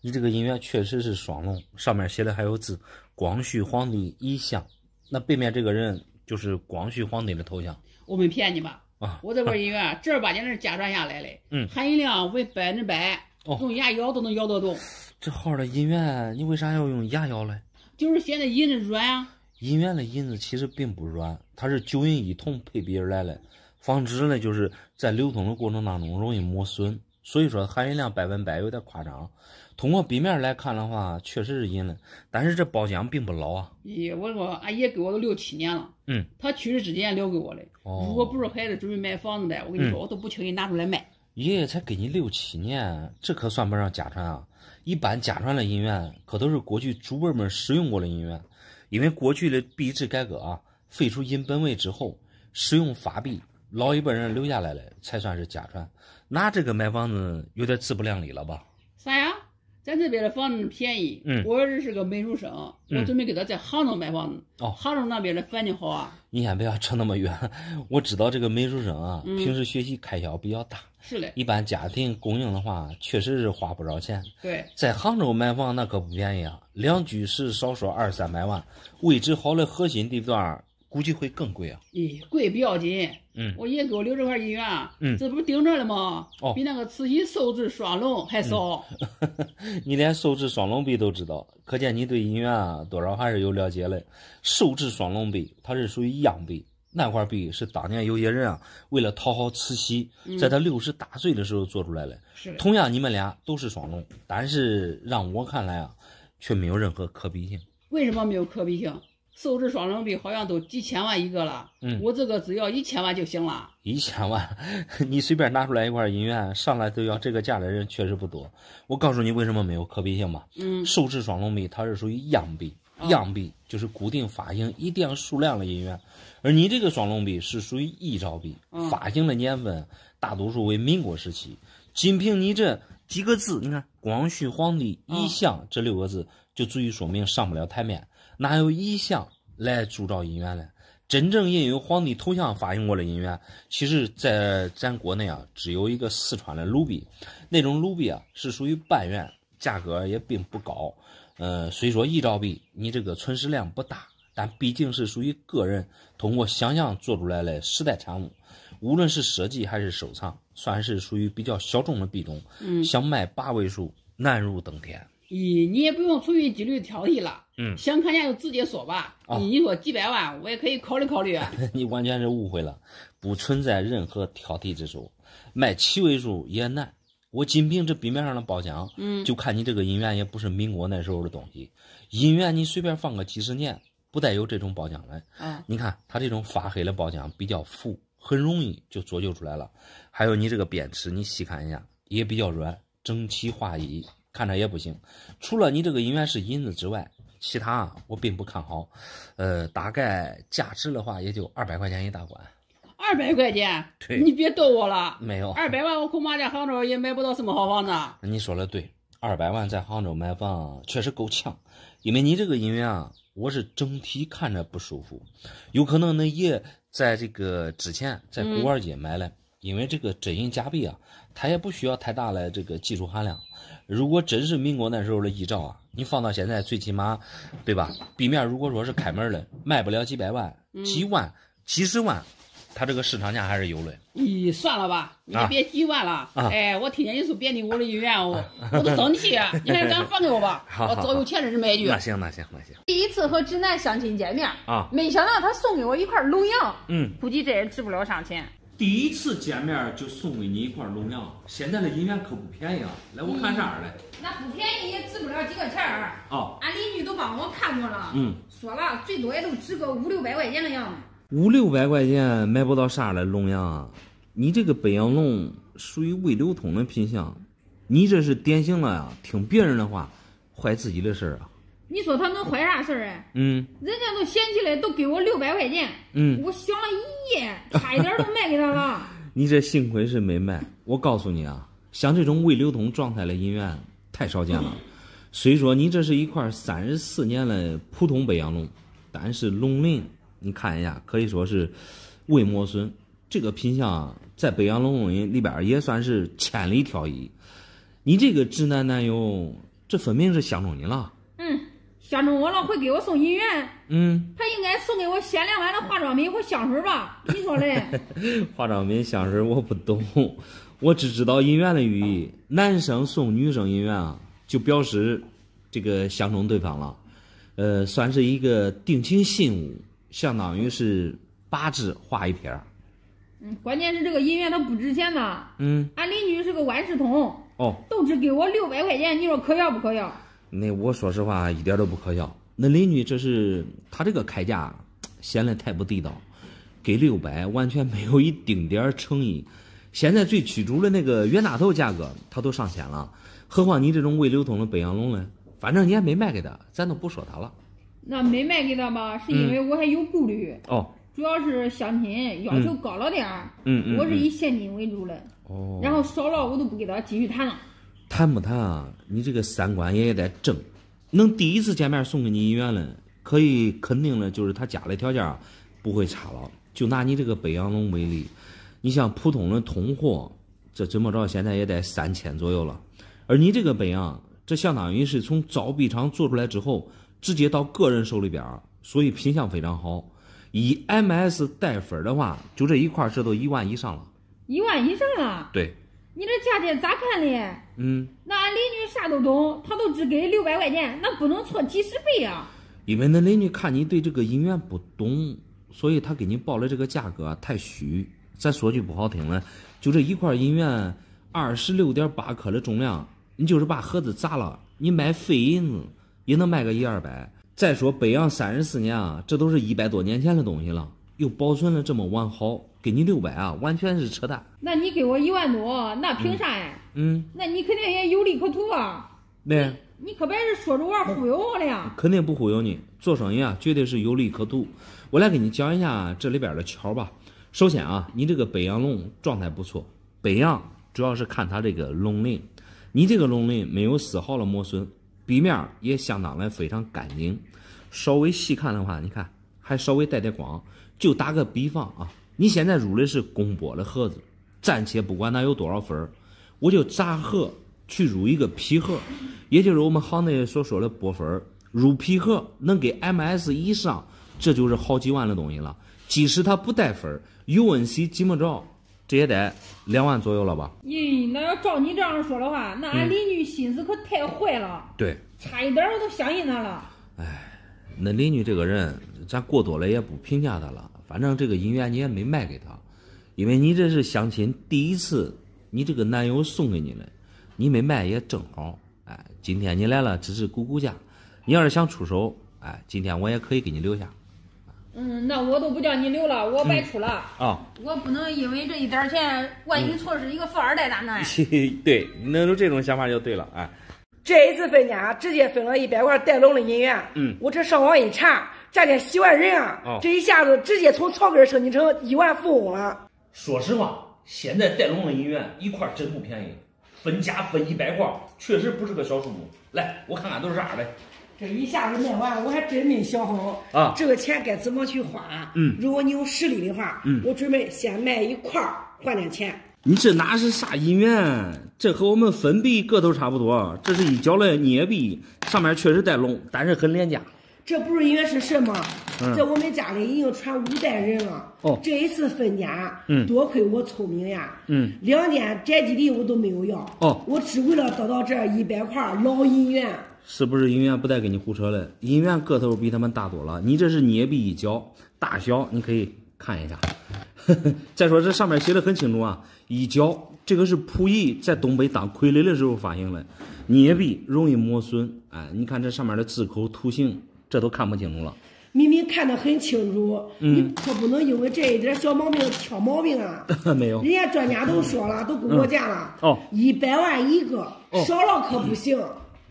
你这个银元确实是双龙，上面写的还有字“光绪皇帝遗像”，那背面这个人就是光绪皇帝的头像。我没骗你吧？啊，我这块银元正儿八经是家传下来的，含银量为100%，用牙咬都能咬得动。这号的银元，你为啥要用牙咬嘞？就是显得银子软啊。银元的银子其实并不软，它是9银1铜配比而来的，防止呢就是在流通的过程当中容易磨损。所以说含银量100%有点夸张。通过笔面来看的话，确实是银的，但是这包浆并不老啊。我说俺爷给我都6、7年了，他去世之前留给我的。如果不是孩子准备买房子的，我跟你说，我都不轻易拿出来卖。爷爷才给你6、7年，这可算不上家传啊。一般家传的银元可都是过去祖辈们使用过的银元，因为过去的币制改革啊，废除银本位之后，使用法币，老一辈人留下来的才算是家传。拿这个买房子有点自不量力了吧？啥呀？咱这边的房子便宜，我儿子是个美术生，我准备给他在杭州买房子。杭州那边的环境好啊。你先不要扯那么远，我知道这个美术生啊，平时学习开销比较大，是嘞。一般家庭供应的话，确实是花不少钱。对，在杭州买房那可不便宜啊，2居室少说200、300万，位置好的核心地段估计会更贵啊。贵不要紧。我爷给我留这块银元，这不是顶着了吗？比那个慈禧寿制双龙还少。你连寿制双龙币都知道，可见你对银元啊多少还是有了解的。寿制双龙币它是属于样币，那块币是当年有些人啊为了讨好慈禧，在他60大岁的时候做出来的。同样你们俩都是双龙，但是让我看来啊，却没有任何可比性。为什么没有可比性？寿制双龙币好像都几千万一个了，我这个只要1000万就行了。1000万，你随便拿出来一块银元，上来都要这个价的人确实不多。我告诉你为什么没有可比性吧。寿制双龙币它是属于样币，样币就是固定发行一定数量的银元，而你这个双龙币是属于一兆币，发行的年份大多数为民国时期。仅凭你这几个字，你看光绪皇帝遗像这6个字就足以说明上不了台面。哪有遗像来铸造银元呢？真正印有皇帝头像发行过的银元，其实在咱国内啊，只有一个四川的卢币，那种卢币啊是属于半元，价格也并不高。虽说1兆币你这个存世量不大，但毕竟是属于个人通过想象做出来的时代产物，无论是设计还是收藏，算是属于比较小众的币种。想卖8位数难如登天。你也不用出于纪律挑剔了，想看见就直接说吧。你说几百万，我也可以考虑考虑啊。你完全是误会了，不存在任何挑剔之处，卖7位数也难。我仅凭这币面上的报奖，就看你这个银元也不是民国那时候的东西。银元你随便放个几十年，不带有这种报奖来。你看它这种发黑的报奖比较浮，很容易就做就出来了。还有你这个边齿，你细看一下，也比较软，整齐划一。看着也不行，除了你这个银元是银子之外，其他我并不看好。大概价值的话也就200块钱一大管。200块钱？对，你别逗我了。没有200万，我恐怕在杭州也买不到什么好房子。你说的对，200万在杭州买房确实够呛，因为你这个银元啊，我是整体看着不舒服，有可能呢也在这个之前在古玩街买了。因为这个真银假币啊，它也不需要太大的这个技术含量。如果真是民国那时候的1兆啊，你放到现在最起码，对吧？币面如果说是开门的，卖不了几百万、几万、几十万，它这个市场价还是有的。你算了吧，你别几万了。哎，我听见你说别拧我的银元，我都生气。你还是赶紧放给我吧，我找有钱人买一句。那行。第一次和直男相亲见面没想到他送给我一块龙洋，估计这也值不了上钱。第一次见面就送给你一块龙洋，现在的银元可不便宜啊！来，我看啥来？那不便宜也值不了几个钱儿。俺邻居都帮我看过了，说了最多也都值个500-600块钱的样子。500-600块钱买不到啥的龙洋啊！你这个北洋龙属于未流通的品相，你这是典型了呀！听别人的话，坏自己的事儿啊！你说他能坏啥事儿啊？人家都嫌弃了，都给我600块钱。我想了一夜，差一点都卖给他了。你这幸亏是没卖。我告诉你啊，像这种未流通状态的银元太少见了。虽说你这是一块34年的普通北洋龙，但是龙鳞你看一下，可以说是未磨损。这个品相在北洋龙里边也算是千里挑一。你这个直男男友，这分明是相中你了。相中我了会给我送银元，他应该送给我限量版的化妆品或香水吧？你说嘞？化妆品香水我不懂，我只知道银元的寓意。男生送女生银元啊，就表示这个相中对方了，算是一个定情信物，相当于是8支画一撇。关键是这个银元它不值钱呐。俺邻居是个万事通，都只给我600块钱，你说可要不可要？那我说实话一点都不可要。那邻居这是他这个开价显得太不地道，给600完全没有一丁点诚意。现在最曲主的那个冤大头价格他都上千了，何况你这种未流通的北洋龙呢？反正你还没卖给他，咱都不说他了。那没卖给他吧，是因为我还有顾虑。主要是相亲要求高了点儿。我是以现金为主的。然后少了我都不给他继续谈了。谈不谈啊？你这个三观也得正，能第一次见面送给你银元了，可以肯定了，就是他家里条件不会差了。就拿你这个北洋龙为例，你像普通的通货，这怎么着现在也得3000左右了，而你这个北洋，这相当于是从造币厂做出来之后，直接到个人手里边，所以品相非常好。以 MS 带分的话，就这一块是都1万以上了。1万以上了？对。你这价钱咋看的？那俺邻居啥都懂，他都只给600块钱，那不能错几十倍啊！因为那邻居看你对这个银元不懂，所以他给你报的这个价格太虚。咱说句不好听的，就这一块银元26.8克的重量，你就是把盒子砸了，你买废银子也能卖个100-200。再说北洋34年啊，这都是100多年前的东西了，又保存了这么完好，给你600啊，完全是扯淡。那你给我1万多，那凭啥呀？那你肯定也有利可图啊。对，你可别是说着玩忽悠我了呀。肯定不忽悠你，做生意啊，绝对是有利可图。我来给你讲一下这里边的巧吧。首先啊，你这个北洋龙状态不错，北洋主要是看它这个龙鳞，你这个龙鳞没有丝毫的磨损，壁面也相当的非常干净。稍微细看的话，你看还稍微带点光，就打个比方啊，你现在入的是公玻的盒子，暂且不管它有多少分，我就砸盒去入一个皮盒，也就是我们行内所说的拨分，入皮盒能给 MS 以上，这就是好几万的东西了。即使它不带分，UNC 记不着，这也得2万左右了吧？咦，那要照你这样说的话，那俺邻居心思可太坏了。对，差一点我都相信他了。哎，那邻居这个人，咱过多了也不评价他了。反正这个姻缘你也没卖给他，因为你这是相亲第一次，你这个男友送给你的，你没卖也正好。哎，今天你来了只是估估价，你要是想出手，哎，今天我也可以给你留下。那我都不叫你留了，我白出了啊！我不能因为这一点钱，万一错失一个富二代咋办？对，那有这种想法就对了。哎，这一次分家直接分了100块带龙的银元。我这上网一查，咱这喜万人啊，这一下子直接从草根升级成亿万富翁了。说实话，现在带龙的银元一块真不便宜，分家分100块，确实不是个小数目。来，我看看都是啥的。这一下子卖完，我还真没想好啊，这个钱该怎么去花。如果你有实力的话，我准备先卖一块换点钱。你这哪是啥银元？这和我们粉币个头差不多，这是一角的镍币，上面确实带龙，但是很廉价。这不是因为是什么？在我们家里已经传5代人了。这一次分家，多亏我聪明呀。2间宅基地我都没有要。我只为了得到这100块老银元。是不是银元不带给你胡扯的？银元个头比他们大多了，你这是镍币一角，大小你可以看一下。再说这上面写的很清楚啊，一角这个是溥仪在东北当傀儡的时候发行的，镍币容易磨损。哎，你看这上面的字口图形，这都看不清楚了。明明看得很清楚，你可不能因为这一点小毛病挑毛病啊！没有，人家专家都说了，都估过价了。100万一个，少了可不行。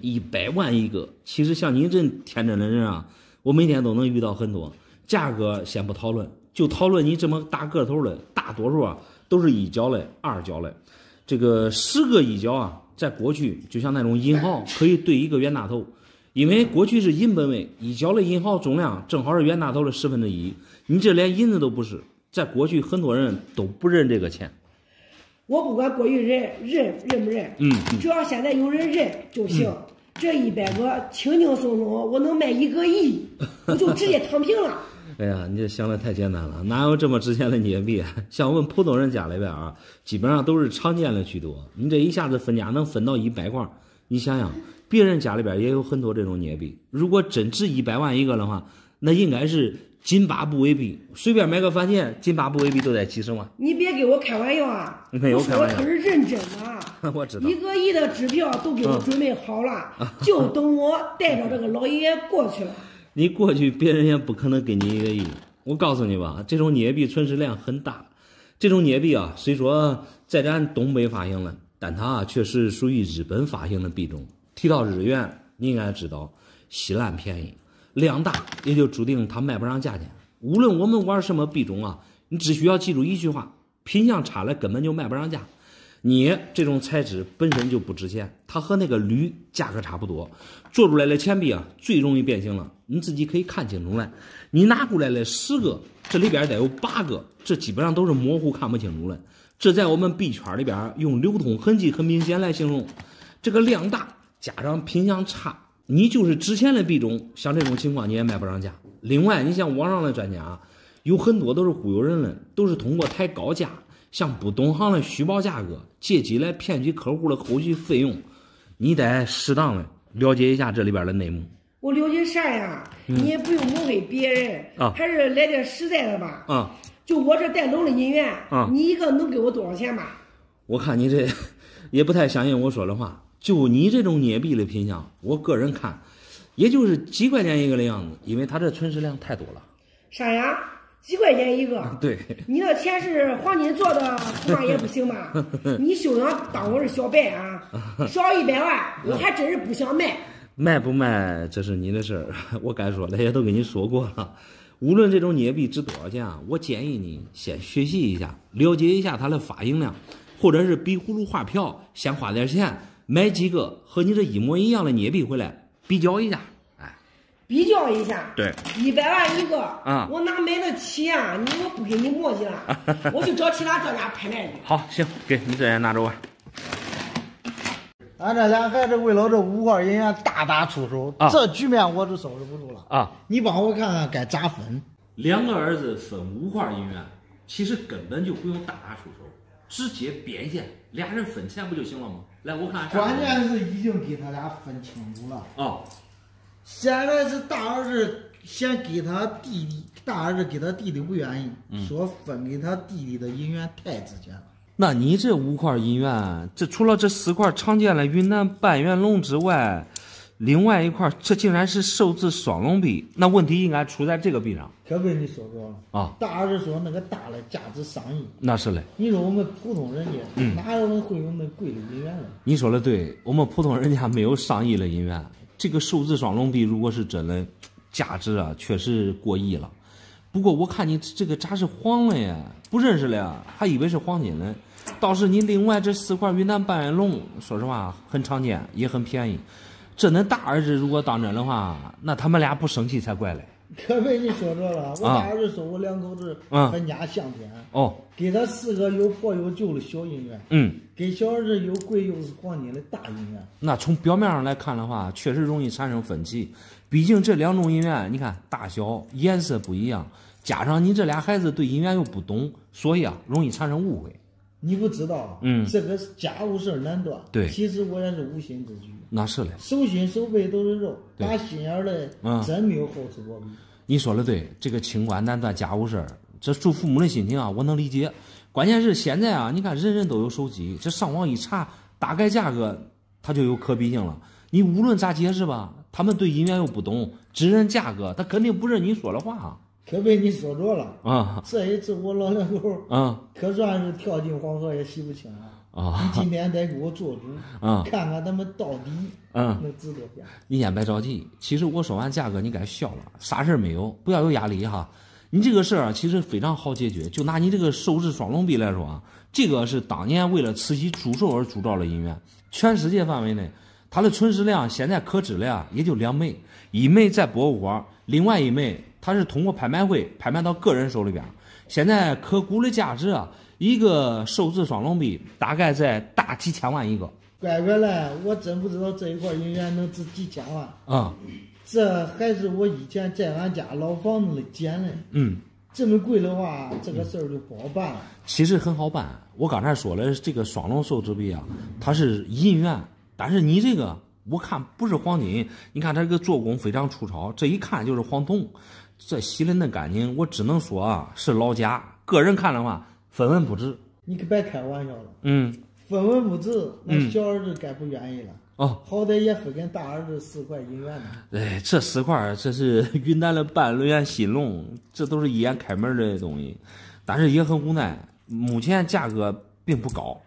100万一个，其实像你这天真的人啊，我每天都能遇到很多。价格先不讨论，就讨论你这么大个头的，大多数啊都是1角的、2角的。这个10个1角啊，在过去就像那种银毫可以兑1个冤大头，因为过去是银本位，1角的银毫重量正好是冤大头的1/10。你这连银子都不是，在过去很多人都不认这个钱。我不管过于认不认，只要现在有人认就行。这100个轻轻松松，我能卖1个亿，我就直接躺平了。哎呀，你这想的太简单了，哪有这么值钱的镍币？像我们普通人家里边啊，基本上都是常见的居多。你这一下子分家能分到100块，你想想，别人家里边也有很多这种镍币。如果真值100万一个的话，那应该是津巴布韦币，随便买个饭店，津巴布韦币都得几十万。你别给我开玩笑啊！没有开玩笑，我可是认真的。我知道1个亿的支票都给我准备好了，就等我带着这个老爷爷过去了。你过去，别人也不可能给你1个亿。我告诉你吧，这种镍币存世量很大。这种镍币啊，虽说在咱东北发行了，但它确实属于日本发行的币种。提到日元，你应该知道，稀烂便宜。量大也就注定它卖不上价钱。无论我们玩什么币种啊，你只需要记住一句话：品相差了根本就卖不上价。镍这种材质本身就不值钱，它和那个铝价格差不多，做出来的钱币啊最容易变形了。你自己可以看清楚来，你拿过来了10个，这里边得有8个，这基本上都是模糊看不清楚了。这在我们币圈里边用流通痕迹很明显来形容。这个量大加上品相差，你就是值钱的币种，像这种情况你也卖不上价。另外，你像网上的专家，有很多都是忽悠人的，都是通过抬高价，向不懂行的虚报价格，借机来骗取客户的后续费用。你得适当的了解一下这里边的内幕。我了解啥呀？你也不用蒙黑别人，还是来点实在的吧。就我这带龙的银元，你一个能给我多少钱吧？我看你这也不太相信我说的话。就你这种镍币的品相，我个人看，也就是几块钱一个的样子，因为它这存世量太多了。啥呀？几块钱一个？对。你的钱是黄金做的，恐怕也不行吧？你休想当我是小白啊！少100万，我还真是不想卖。卖不卖，这是你的事儿。我该说的也都跟你说过了。无论这种镍币值多少钱啊，我建议你先学习一下，了解一下它的发行量，或者是比葫芦画瓢，先花点钱买几个和你这一模一样的镍币回来比较一下。哎，比较一下。对，100万一个，我哪买得起啊？我不跟你磨叽了，我去找其他专家拍卖去。好，行，给你这也拿着吧。俺这俩孩子为了这5块银元大打出手，这局面我是收拾不住了啊！你帮我看看该咋分？2个儿子分5块银元，其实根本就不用大打出手，直接变现，2人分钱不就行了吗？来，我看。关键是已经给他俩分清楚了啊！现在是大儿子先给他弟弟，大儿子给他弟弟不愿意，说分给他弟弟的银元太值钱了。那你这5块银元，这除了这4块常见的云南半圆龙之外，另外1块这竟然是寿字双龙币，那问题应该出在这个币上。可被你说着了啊！大儿子说那个大的价值上亿，那是嘞。你说我们普通人家，哪有人会有那贵的银元呢？你说的对，我们普通人家没有上亿的银元。这个寿字双龙币如果是真的，价值啊确实过亿了。不过我看你这个咋是黄了呀？不认识了呀，还以为是黄金呢。倒是你另外这4块云南半圆龙，说实话很常见，也很便宜。这恁大儿子如果当真的话，那他们俩不生气才怪嘞。可被你说着了，我大儿子说我2口子分家相天，给他4个有破有旧的小银元，给小儿子有贵又是黄金的大银元。那从表面上来看的话，确实容易产生分歧。毕竟这2种银元，你看大小、颜色不一样，加上你这俩孩子对银元又不懂，所以啊，容易产生误会。你不知道，这个家务事难断。对，其实我也是无心之举。那是嘞，手心手背都是肉，打心眼的，真没有好吃过比。你说的对，这个清官难断家务事，这做父母的心情啊，我能理解。关键是现在啊，你看人人都有手机，这上网一查，大概价格它就有可比性了。你无论咋解释吧，他们对银元又不懂，只认价格，他肯定不认你说的话。可被你说着了啊！这一次我老2口可算是跳进黄河也洗不清了啊！你今天得给我做主看看他们到底能值多少钱。你先别着急，其实我说完价格你该笑了，啥事儿没有，不要有压力哈。你这个事儿啊，其实非常好解决。就拿你这个寿字双龙币来说啊，这个是当年为了慈禧祝寿而铸造的银元，全世界范围内，它的存世量现在可知的呀，也就2枚，1枚在博物馆，另外1枚。它是通过拍卖会拍卖到个人手里边，现在可估的价值啊，一个寿字双龙币大概在大几千万一个。乖乖嘞，我真不知道这一块银元能值几千万啊！这还是我以前在俺家老房子里捡的。这么贵的话，这个事儿就不好办了。其实很好办，我刚才说了，这个双龙寿字币啊，它是银元，但是你这个我看不是黄金，你看它这个做工非常粗糙，这一看就是黄铜。这洗的那干净，我只能说啊是老假。个人看的话，分文不值。你可别开玩笑了。分文不值，那小儿子该不愿意了。好歹也分给大儿子4块银元呢。哎，这4块，这是云南的半圆新龙，这都是一眼开门的东西。但是也很无奈，目前价格并不高，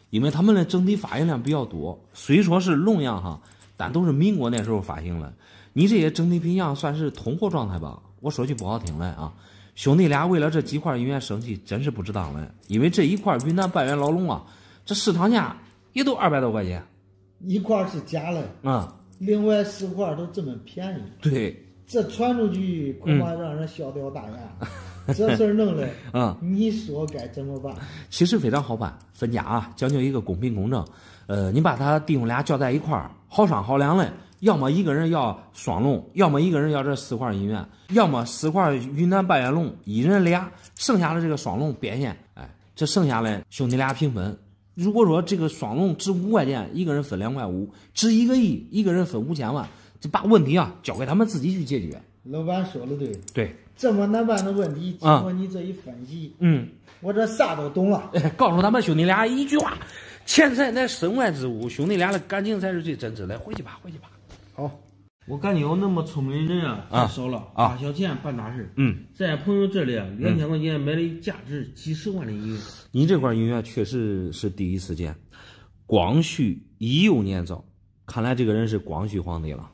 因为他们的整体发行量比较多。虽说是龙样哈，但都是民国那时候发行了。你这些整体品相算是通货状态吧？我说句不好听的啊，兄弟俩为了这几块银元生气，真是不值当了。因为这一块云南半圆老龙啊，这市场价也都200多块钱，一块是假的另外4块都这么便宜。对，这传出去恐怕让人笑掉大牙。这事儿弄的你说该怎么办？其实非常好办，分家啊，讲究一个公平公正。你把他弟兄俩叫在一块儿，好商好量的。要么一个人要双龙，要么一个人要这4块银元，要么4块云南半圆龙，一人俩，剩下的这个双龙变现。这剩下来兄弟俩平分。如果说这个双龙值5块钱，一个人分2块5，值1个亿，一个人分5000万，就把问题啊交给他们自己去解决。老板说的对，对，这么难办的问题，经过你这一分析，我这啥都懂了。告诉他们兄弟俩一句话：钱财乃身外之物，兄弟俩的感情才是最真挚的。回去吧，回去吧。好，我感觉有那么聪明的人太少了，花小钱办大事。在朋友这里2000块钱买了一价值几10万的银元。你这块银元确实是第一次见，光绪16年造，看来这个人是光绪皇帝了。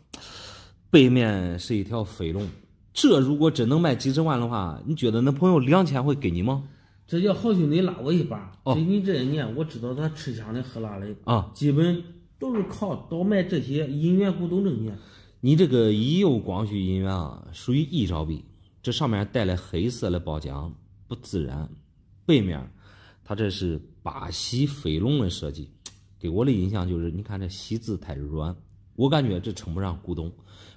背面是一条飞龙，这如果真能卖几10万的话，你觉得那朋友2000会给你吗？这叫好兄弟拉我一把。最近这一年，我知道他吃香的喝辣的基本都是靠倒卖这些银元古董证券。你这个乙酉光绪银元啊，属于一招币，这上面带了黑色的包浆，不自然。背面它这是巴西飞龙的设计，给我的印象就是，你看这锡字太软，我感觉这称不上古董。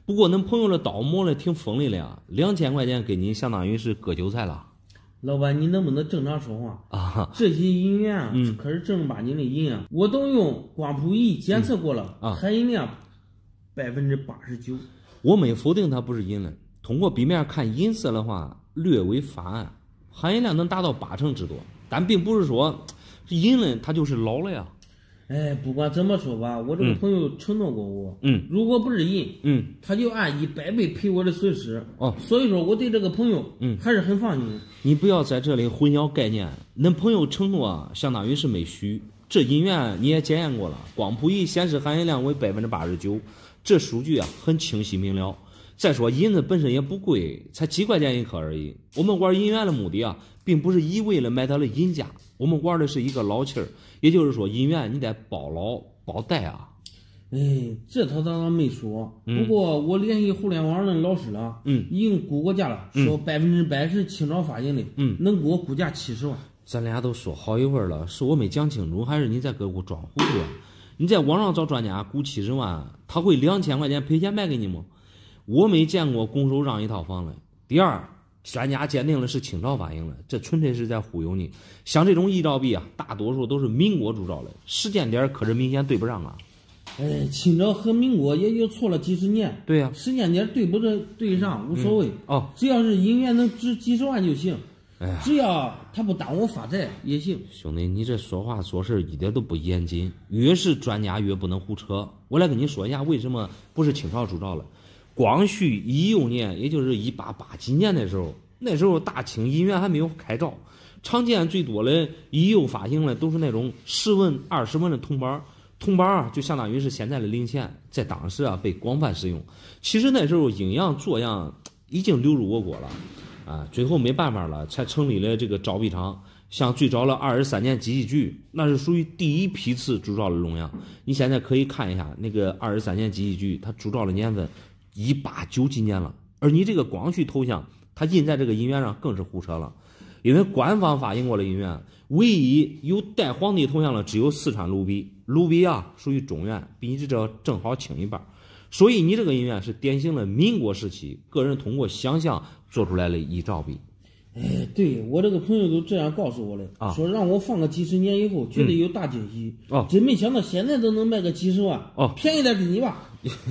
不过恁朋友的刀磨的挺锋利的呀，2000块钱给你相当于是割韭菜了。老板，你能不能正常说话啊？这些银元啊，可是正儿八经的银啊，我都用光谱仪检测过了，含银量89%。我没否定它不是银了，通过壁面看银色的话，略微发暗，含银量能达到80%之多，但并不是说银了它就是老了呀。哎，不管怎么说吧，我这个朋友承诺过我，如果不是银，他就按100倍赔我的损失。所以说我对这个朋友，还是很放心。你不要在这里混淆概念，恁朋友承诺相当于是没虚，这银元你也检验过了，光谱仪显示含银量为89%，这数据啊很清晰明了。再说银子本身也不贵，才几块钱一颗而已。我们玩银元的目的啊，并不是一味的买它的银价，我们玩的是一个老气儿，也就是说银元你得包牢包带啊。哎，这他没说，不过我联系互联网的老师了，已经估过价了，说100%是清朝发行的，能给我估价70万。咱俩都说好一会儿了，是我没讲清楚，还是你在给我装糊涂啊？你在网上找专家估70万，他会2000块钱赔钱卖给你吗？我没见过拱手让一套房的。第二，专家鉴定的是清朝发行的，这纯粹是在忽悠你。像这种一兆币啊，大多数都是民国铸造的，时间点可是明显对不上啊。哎，清朝和民国也就错了几十年。对呀，时间点对上无所谓。只要是银元能值几十万就行。只要他不耽误发财也行。兄弟，你这说话做事一点都不严谨，越是专家越不能胡扯。我来跟你说一下为什么不是清朝铸造了。光绪16年，也就是1880几年的时候，那时候大清银元还没有开照，常见最多的乙酉发行的都是那种10文、20文的铜板，铜板啊就相当于是现在的零钱，在当时啊被广泛使用。其实那时候阴阳作样已经流入我国了啊，最后没办法了，才成立了这个造币厂。像最早的23年机器局，那是属于第一批次铸造的龙样。你现在可以看一下那个23年机器局，它铸造的年份1890几年了，而你这个光绪头像，它印在这个银元上更是胡扯了，因为官方发行过的银元，唯一有带皇帝头像的只有四川卢比，卢比啊属于中原，比你这正好轻一半，所以你这个银元是典型的民国时期个人通过想象做出来的一兆币。哎，对，我这个朋友都这样告诉我的，说让我放个几十年以后绝对有大惊喜。真没想到现在都能卖个几十万，便宜点给你吧。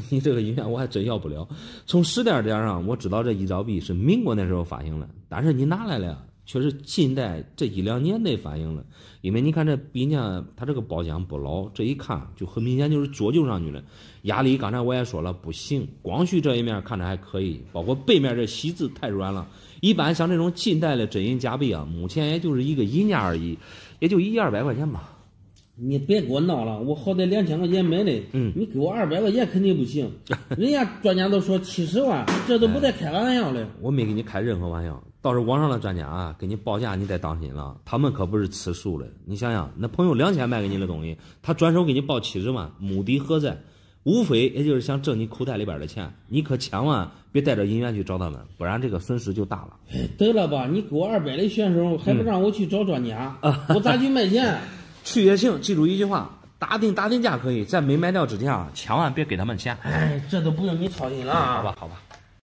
你这个银元我还真要不了。从时间点上我知道这一兆币是民国那时候发行的，但是你拿来了却是近代这1-2年内发行的，因为你看这币呢，它这个包浆不牢，这一看就很明显就是做旧上去了。压力刚才我也说了不行，光绪这一面看着还可以，包括背面这锡字太软了。一般像这种近代的真银假币啊，目前也就是一个银价而已，也就100-200块钱吧。你别给我闹了，我好歹2000块钱买的，你给我200块钱肯定不行。人家专家都说70万，这都不带开玩笑的。我没给你开任何玩笑，倒是网上的专家啊，给你报价你得当心了，他们可不是吃素的。你想想，那朋友2000卖给你的东西，他转手给你报70万，目的何在？无非也就是想挣你口袋里边的钱，你可千万别带着银元去找他们，不然这个损失就大了。得了吧，你给我200的选手，还不让我去找专家，我咋去卖钱？去也行，记住一句话，打定价可以，在没卖掉之前啊，千万别给他们钱。哎，这都不用你操心了。好吧。